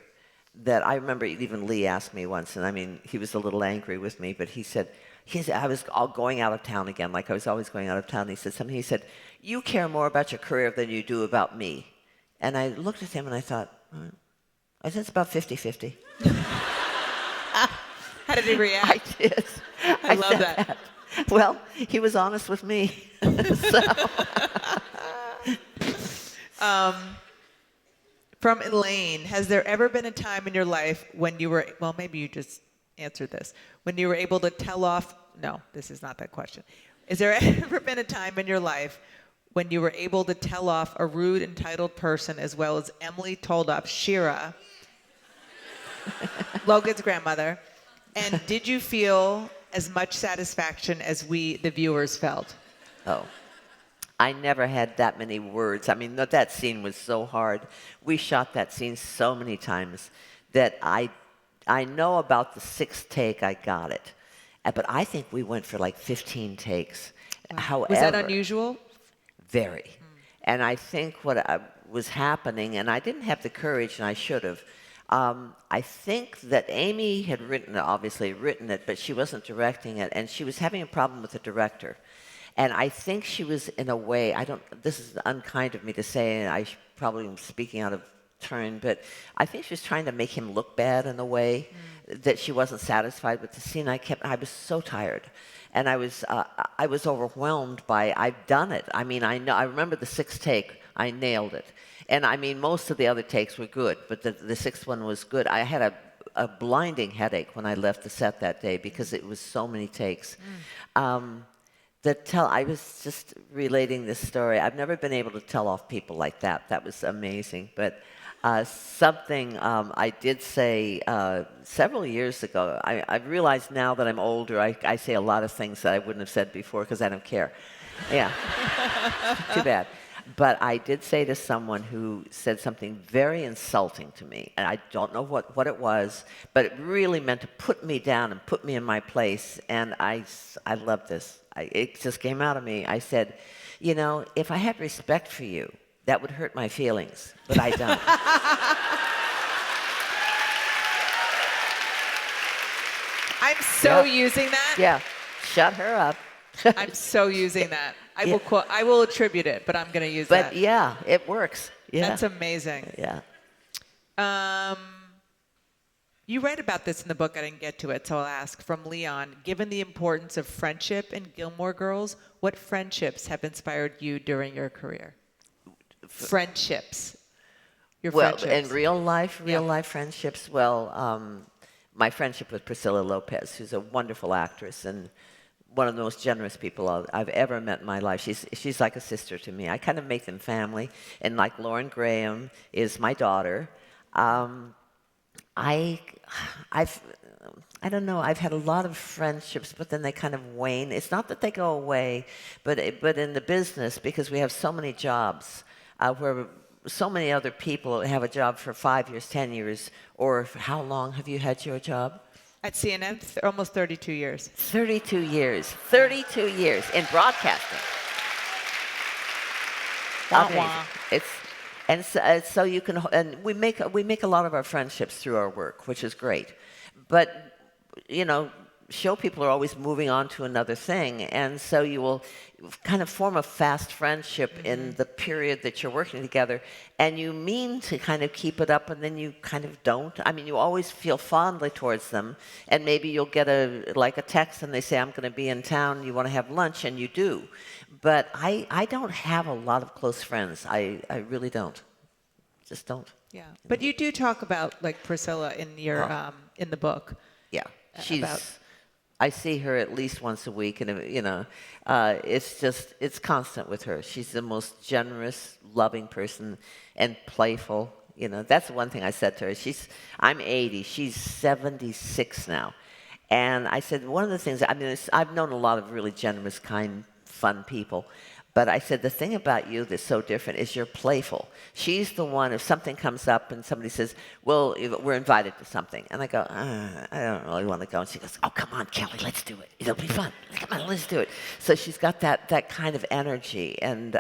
that I remember even Lee asked me once, and I mean, he was a little angry with me, but he said, I was all going out of town again, like I was always going out of town. He said something. He said, you care more about your career than you do about me. And I looked at him and I thought, I said, it's about 50-50.
How did he react?
I did.
I love that.
Well, he was honest with me.
From Elaine, has there ever been a time in your life when you were, well, maybe you just answered this, when you were able to tell off, no, this is not that question. Has there ever been a time in your life when you were able to tell off a rude, entitled person as well as Emily told off Shira, Logan's grandmother, and did you feel as much satisfaction as we, the viewers, felt?
Oh, I never had that many words. I mean, that scene was so hard. We shot that scene so many times that I know about the sixth take I got it. But I think we went for like 15 takes. However,
was that unusual?
Very. And I think what was happening, and I didn't have the courage, and I should have, I think that Amy had obviously written it, but she wasn't directing it, and she was having a problem with the director. And I think she was, in a way, this is unkind of me to say, and I probably am speaking out of turn, but I think she was trying to make him look bad in a way that she wasn't satisfied with the scene. I was so tired, and I was overwhelmed by, I've done it. I mean, I remember the sixth take, I nailed it. And I mean, most of the other takes were good, but the sixth one was good. I had a blinding headache when I left the set that day because it was so many takes. I was just relating this story. I've never been able to tell off people like that. That was amazing. But something I did say several years ago, I've realized now that I'm older, I say a lot of things that I wouldn't have said before because I don't care. Yeah, too bad. But I did say to someone who said something very insulting to me, and I don't know what it was, but it really meant to put me down and put me in my place, and I love this. It just came out of me. I said, if I had respect for you, that would hurt my feelings, but I don't.
so
Yeah.
using that.
Yeah. Shut her up.
I'm so using that.
Yeah.
I will attribute it, but I'm going to use
But
that.
yeah, it works. Yeah.
That's amazing.
Yeah.
Um, you write about this in the book. I didn't get to it, so I'll ask. From Leon, given the importance of friendship in Gilmore Girls, what friendships have inspired you during your career? Friendships. Your
Well,
friendships.
in real life
Yeah.
friendships, well, my friendship with Priscilla Lopez, who's a wonderful actress and one of the most generous people I've ever met in my life. She's like a sister to me. I kind of make them family. And like Lauren Graham is my daughter. Um, I, I've, I don't know. I've had a lot of friendships, but then they kind of wane. It's not that they go away, but in the business, because we have so many jobs, where so many other people have a job for 5 years, 10 years, or how long have you had your job?
At CNN, almost 32 years.
32 years. 32 years in broadcasting.
Wah,
Amazing.
wah.
So you can, and we make a lot of our friendships through our work, which is great. But you know, show people are always moving on to another thing, and so you will kind of form a fast friendship in the period that you're working together, and you mean to kind of keep it up, and then you kind of don't. I mean, you always feel fondly towards them, and maybe you'll get a text, and they say, "I'm going to be in town. You want to have lunch?" And you do. But I don't have a lot of close friends. I really don't. Just don't.
Yeah. But you do talk about like Priscilla in your in the book.
Yeah,
About-
I see her at least once a week, and you know, it's constant with her. She's the most generous, loving person, and playful. You know, that's the one thing I said to her. I'm 80, she's 76 now, and I said one of the things. I mean, I've known a lot of really generous, kind, fun people. But I said, the thing about you that's so different is you're playful. She's the one, if something comes up and somebody says, well, we're invited to something. And I go, I don't really want to go. And she goes, oh, come on, Kelly, let's do it. It'll be fun. Come on, let's do it. So she's got that kind of energy. And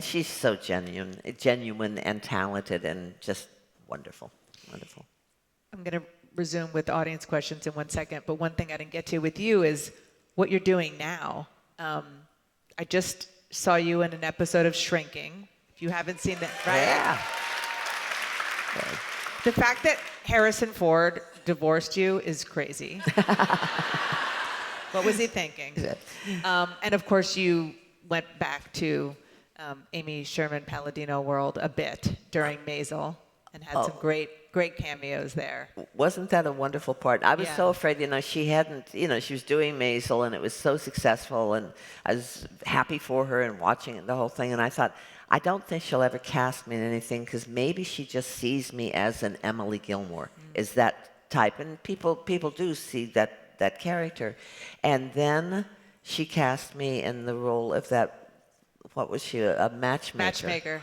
she's so genuine and talented and just wonderful, wonderful.
I'm going to resume with audience questions in 1 second. But one thing I didn't get to with you is what you're doing now. I just saw you in an episode of Shrinking. If you haven't seen that, right?
Yeah.
The fact that Harrison Ford divorced you is crazy. What was he thinking? And of course, you went back to Amy Sherman Palladino world a bit during Maisel and had some great cameos there.
Wasn't that a wonderful part? I was
Yeah.
so afraid, you know, she was doing Maisel, and it was so successful, and I was happy for her and watching it, the whole thing, and I thought, I don't think she'll ever cast me in anything, because maybe she just sees me as an Emily Gilmore, is that type, and people do see that character. And then she cast me in the role of that, what was she, a matchmaker?
Matchmaker.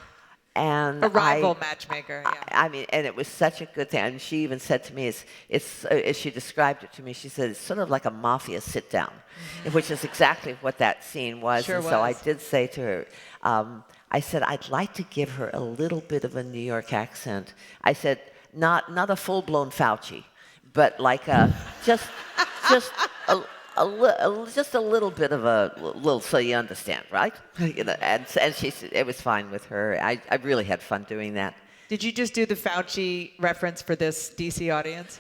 And
A rival matchmaker, yeah.
I mean, and it was such a good thing. And she even said to me, it's as she described it to me, she said, it's sort of like a mafia sit-down, which is exactly what that scene was.
Sure
and so I
was.
did say to her, I said, I'd like to give her a little bit of a New York accent. I said, not a full-blown Fauci, but like just a little bit of a little, so you understand, right? You know, and she said it was fine with her. I really had fun doing that.
Did you just do the Fauci reference for this DC audience?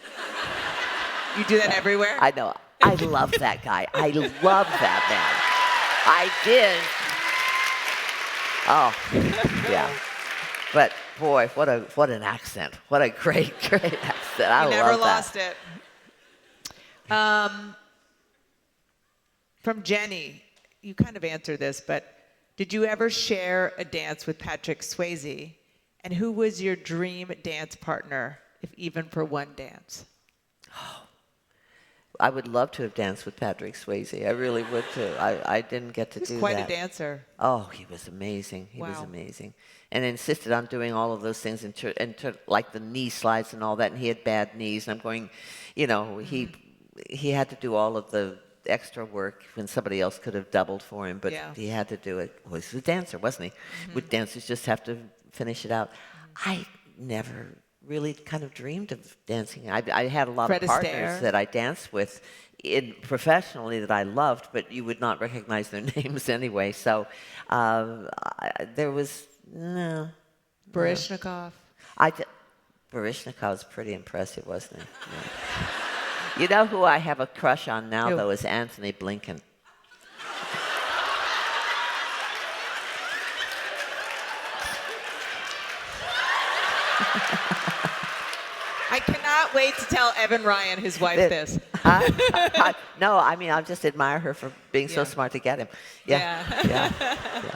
You do that everywhere?
I know. I love that guy. I love that man. I did. Oh, yeah. But boy, what an accent. What a great accent. I love that.
You never lost it. From Jenny, you kind of answered this, but did you ever share a dance with Patrick Swayze? And who was your dream dance partner, if even for one dance?
I would love to have danced with Patrick Swayze. I really would too. I didn't get to do that.
He's quite a dancer.
Oh, he was amazing. He was
Wow.
amazing. And insisted on doing all of those things and like the knee slides and all that. And he had bad knees. And I'm going, you know, he had to do all of the extra work when somebody else could have doubled for him, but
Yeah.
he had to do it. Well, he was a dancer, wasn't he? With dancers just have to finish it out. I never really kind of dreamed of dancing. I had a lot
Fred
of partners
Astaire.
that I danced with professionally that I loved, but you would not recognize their names anyway. So there was, no.
Barishnikov.
I d- Baryshnikov was pretty impressive, wasn't he? Yeah. You know who I have a crush on now,
Who?
though, is Anthony Blinken.
I cannot wait to tell Evan Ryan, his wife, this.
No, I mean, I just admire her for being so
Yeah.
smart to get him. Yeah.
Yeah.
Yeah.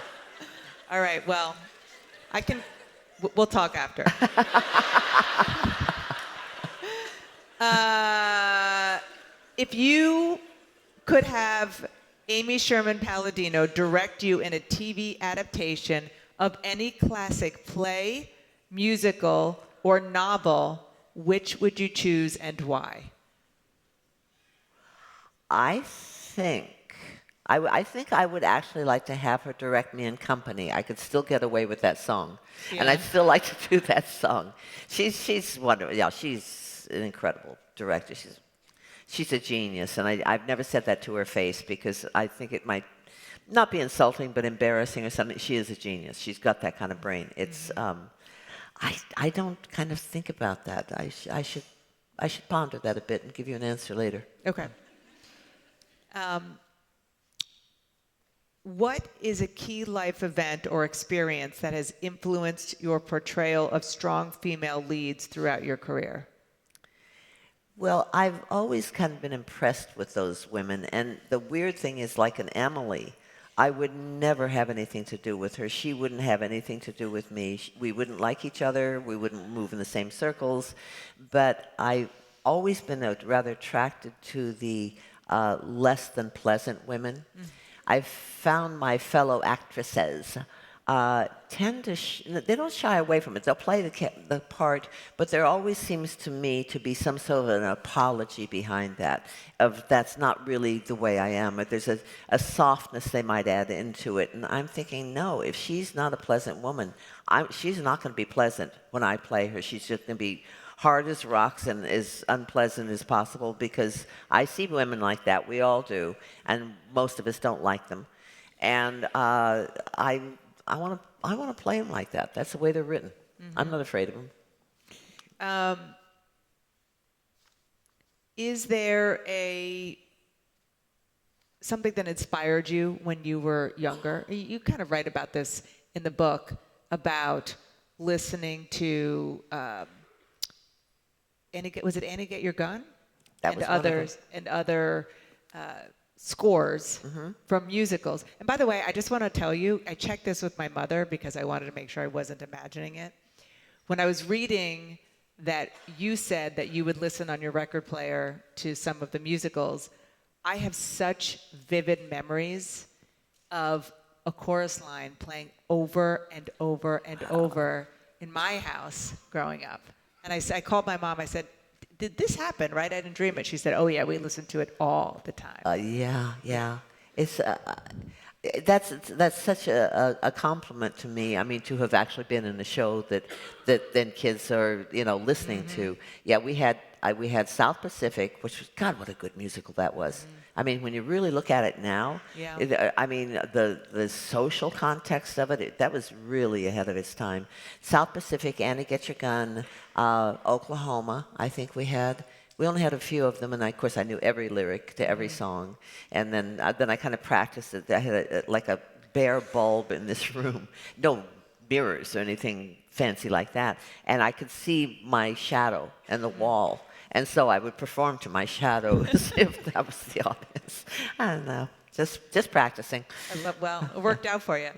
All right, well, we'll talk after. If you could have Amy Sherman Palladino direct you in a TV adaptation of any classic play, musical, or novel, which would you choose and why?
I think I would actually like to have her direct me in Company. I could still get away with that song, and
Yeah.
I'd still like to do that song. She's wonderful. Yeah, she's an incredible director. She's a genius, and I've never said that to her face because I think it might not be insulting, but embarrassing or something. She is a genius. She's got that kind of brain. It's I don't kind of think about that. I should ponder that a bit and give you an answer later.
Okay. What is a key life event or experience that has influenced your portrayal of strong female leads throughout your career?
Well, I've always kind of been impressed with those women, and the weird thing is, like an Emily, I would never have anything to do with her. She wouldn't have anything to do with me. We wouldn't like each other. We wouldn't move in the same circles. But I've always been rather attracted to the less than pleasant women. I've found my fellow actresses tend to they don't shy away from it. They'll play the part, but there always seems to me to be some sort of an apology behind that, of that's not really the way I am. Or there's a softness they might add into it. And I'm thinking, no, if she's not a pleasant woman, she's not going to be pleasant when I play her. She's just going to be hard as rocks and as unpleasant as possible, because I see women like that. We all do, and most of us don't like them. And I want to play them like that. That's the way they're written. I'm not afraid of them.
Is there something that inspired you when you were younger? You kind of write about this in the book, about listening to was it Annie Get Your Gun?
That
and
was one of them.
others and other scores from musicals. And by the way, I just want to tell you, I checked this with my mother because I wanted to make sure I wasn't imagining it. When I was reading that you said that you would listen on your record player to some of the musicals, I have such vivid memories of a chorus line playing over and over and over in my house growing up. And I called my mom, I said, did this happen, right? I didn't dream it. She said, oh yeah, we listened to it all the time.
Yeah. It's that's such a compliment to me. I mean, to have actually been in a show that then kids are listening to. Yeah, we had South Pacific, which was, God, what a good musical that was. I mean, when you really look at it now,
Yeah.
I mean, the social context of it, that was really ahead of its time. South Pacific, Annie Get Your Gun, Oklahoma, I think we had. We only had a few of them, and of course I knew every lyric to every song. And then I kind of practiced it. I had like a bare bulb in this room, no mirrors or anything fancy like that, and I could see my shadow and the wall. And so I would perform to my shadow as if that was the audience. I don't know, just practicing.
Well, it worked out for you.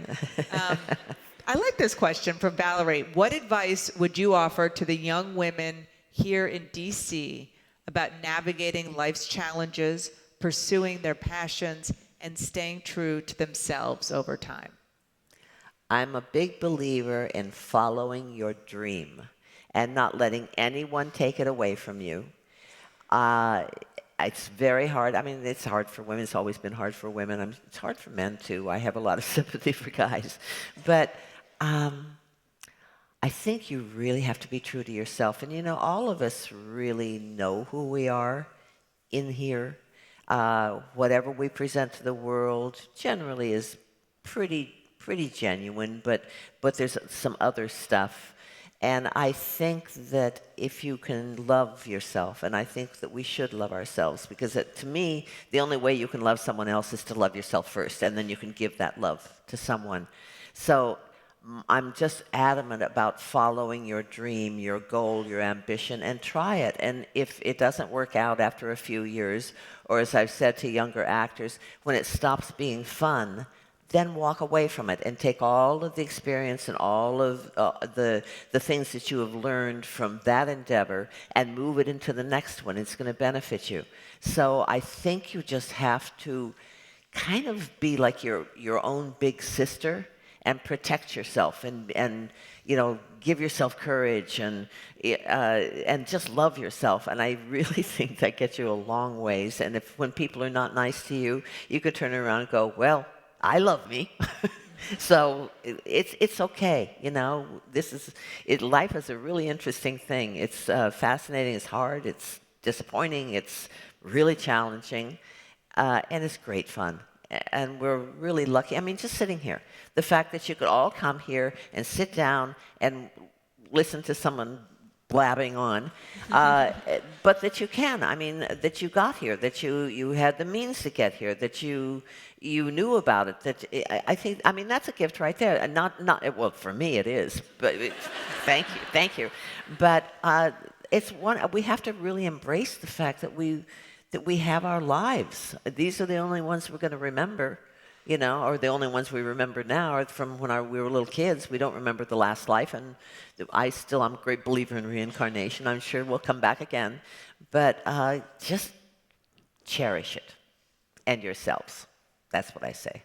I like this question from Valerie. What advice would you offer to the young women here in D.C. about navigating life's challenges, pursuing their passions, and staying true to themselves over time?
I'm a big believer in following your dream and not letting anyone take it away from you. It's very hard. I mean, it's hard for women. It's always been hard for women. It's hard for men, too. I have a lot of sympathy for guys. But I think you really have to be true to yourself. And you know, all of us really know who we are in here. Whatever we present to the world generally is pretty genuine, but there's some other stuff. And I think that if you can love yourself, and I think that we should love ourselves, because to me, the only way you can love someone else is to love yourself first, and then you can give that love to someone. So I'm just adamant about following your dream, your goal, your ambition, and try it. And if it doesn't work out after a few years, or as I've said to younger actors, when it stops being fun, then walk away from it and take all of the experience and all of the things that you have learned from that endeavor and move it into the next one. It's going to benefit you. So I think you just have to kind of be like your own big sister and protect yourself and you know, give yourself courage and just love yourself. And I really think that gets you a long ways. And if when people are not nice to you, you could turn around and go, well, I love me. So it's okay, you know. Life is a really interesting thing. It's fascinating, it's hard, it's disappointing, it's really challenging, and it's great fun. And we're really lucky. I mean, just sitting here, the fact that you could all come here and sit down and listen to someone blabbing on, but that you can. I mean, that you got here, that you had the means to get here, that you knew about it. That I think, I mean, that's a gift right there. And not well, for me it is. But thank you. But it's one we have to really embrace the fact that we have our lives. These are the only ones we're going to remember. You know, or the only ones we remember now are from when we were little kids. We don't remember the last life, and I'm a great believer in reincarnation. I'm sure we'll come back again, but just cherish it and yourselves. That's what I say.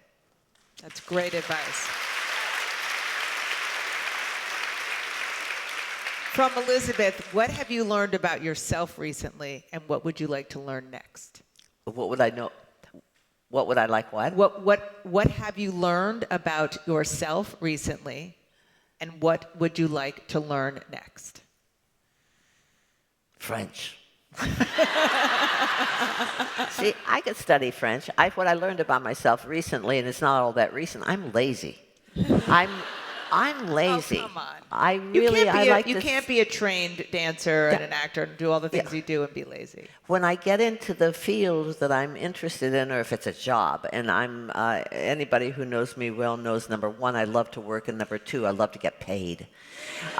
That's great advice. From Elizabeth, what have you learned about yourself recently, and what would you like to learn next?
What would I know? What would I like what?
What have you learned about yourself recently, and what would you like to learn next?
French. See, I could study French. What I learned about myself recently, and it's not all that recent, I'm lazy. I'm lazy.
Oh, come on.
You
can't be a trained dancer and an actor and do all the things you do and be lazy.
When I get into the field that I'm interested in, or if it's a job, and anybody who knows me well knows, number one, I love to work, and number two, I love to get paid.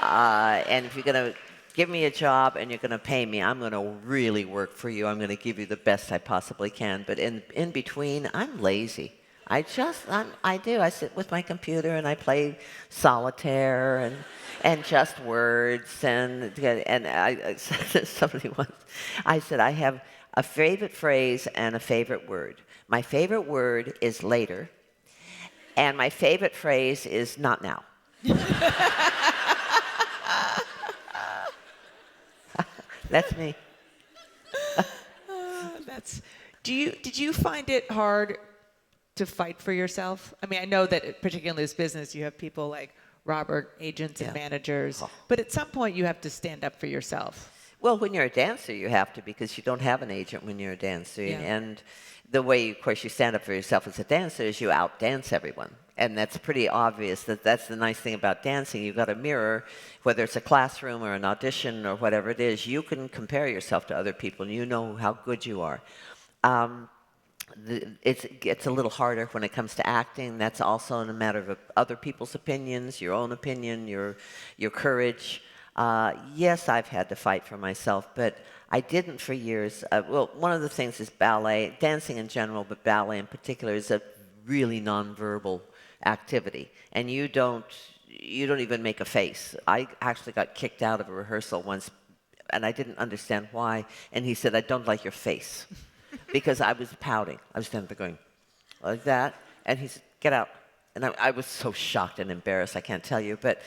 And if you're going to give me a job and you're going to pay me, I'm going to really work for you. I'm going to give you the best I possibly can. But in between, I'm lazy. I do. I sit with my computer and I play solitaire and just words and I said to somebody once, I said I have a favorite phrase and a favorite word. My favorite word is later, and my favorite phrase is not now. That's me.
Did you find it hard to fight for yourself? I mean, I know that particularly in this business, you have people like Robert, agents and managers, but at some point you have to stand up for yourself.
Well, when you're a dancer, you have to, because you don't have an agent when you're a dancer.
Yeah.
And the way, of course, you stand up for yourself as a dancer is you outdance everyone. And that's pretty obvious. That's the nice thing about dancing. You've got a mirror, whether it's a classroom or an audition or whatever it is, you can compare yourself to other people and you know how good you are. It gets a little harder when it comes to acting. That's also a matter of other people's opinions, your own opinion, your courage. Yes, I've had to fight for myself, but I didn't for years. Well, one of the things is ballet, dancing in general, but ballet in particular is a really nonverbal activity, and you don't even make a face. I actually got kicked out of a rehearsal once, and I didn't understand why. And he said, "I don't like your face." Because I was pouting. I was standing there going like that. And he said, "Get out." And I was so shocked and embarrassed, I can't tell you. But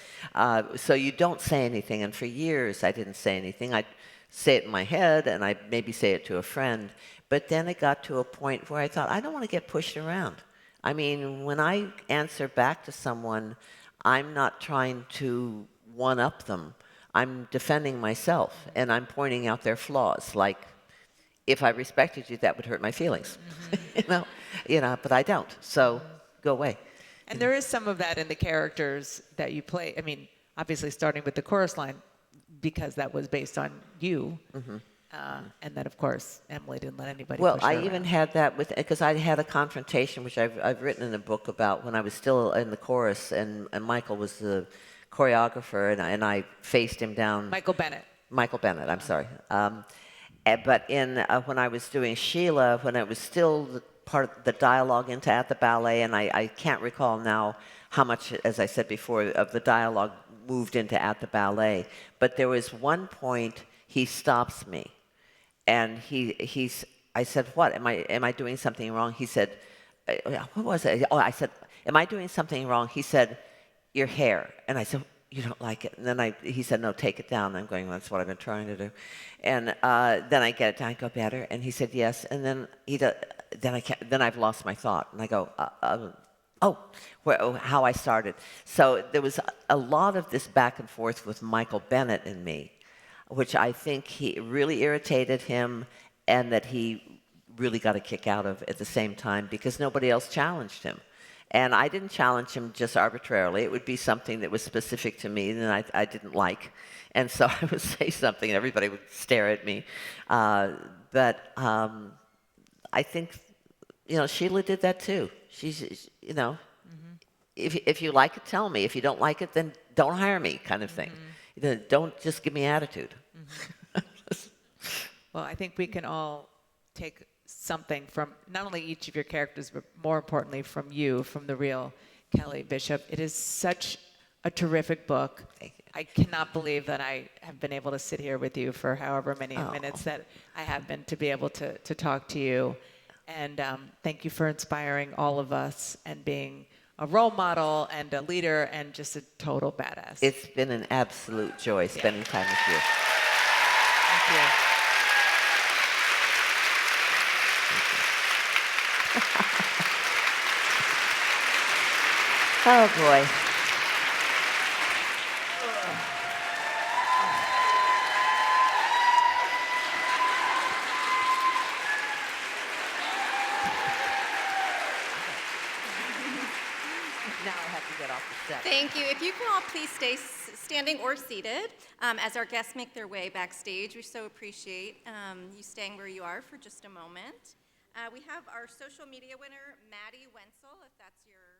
so you don't say anything. And for years, I didn't say anything. I'd say it in my head, and I'd maybe say it to a friend. But then it got to a point where I thought, I don't want to get pushed around. I mean, when I answer back to someone, I'm not trying to one-up them. I'm defending myself, and I'm pointing out their flaws. Like, if I respected you, that would hurt my feelings. But I don't. So go away.
And there is some of that in the characters that you play. I mean, obviously starting with the chorus line, because that was based on you. And then, of course, Emily didn't let anybody
Well,
push her
I
around.
even had that because I had a confrontation, which I've written in a book about when I was still in the chorus, and Michael was the choreographer, and I faced him down.
Michael Bennett.
Michael Bennett, I'm sorry. But when I was doing Sheila, when it was still part of the dialogue into At the Ballet, and I can't recall now how much, as I said before, of the dialogue moved into At the Ballet. But there was one point he stops me, and I said, "What? Am I doing something wrong?" He said, "What was it?" Oh, I said, "Am I doing something wrong?" He said, "Your hair." And I said, "You don't like it?" And then he said, "No, take it down." I'm going, "That's what I've been trying to do." And then I get it down, I go, "Better?" And he said, "Yes." And then then I've lost my thought, and I go, how I started. So there was a lot of this back and forth with Michael Bennett and me, which I think he really irritated him, and that he really got a kick out of at the same time because nobody else challenged him. And I didn't challenge him just arbitrarily. It would be something that was specific to me that I didn't like. And so I would say something and everybody would stare at me. But I think, Sheila did that too. She's if you like it, tell me. If you don't like it, then don't hire me, kind of thing. Don't just give me attitude.
Well, I think we can all take something from not only each of your characters, but more importantly from you, from the real Kelly Bishop. It is such a terrific book.
Thank you.
I cannot believe that I have been able to sit here with you for however many minutes that I have been to be able to talk to you. And thank you for inspiring all of us and being a role model and a leader and just a total badass.
It's been an absolute joy spending time with you.
Thank you.
Oh, boy. Now I have to get off the set.
Thank you. If you can all please stay standing or seated as our guests make their way backstage. We so appreciate you staying where you are for just a moment. We have our social media winner, Maddie Wenzel, if that's your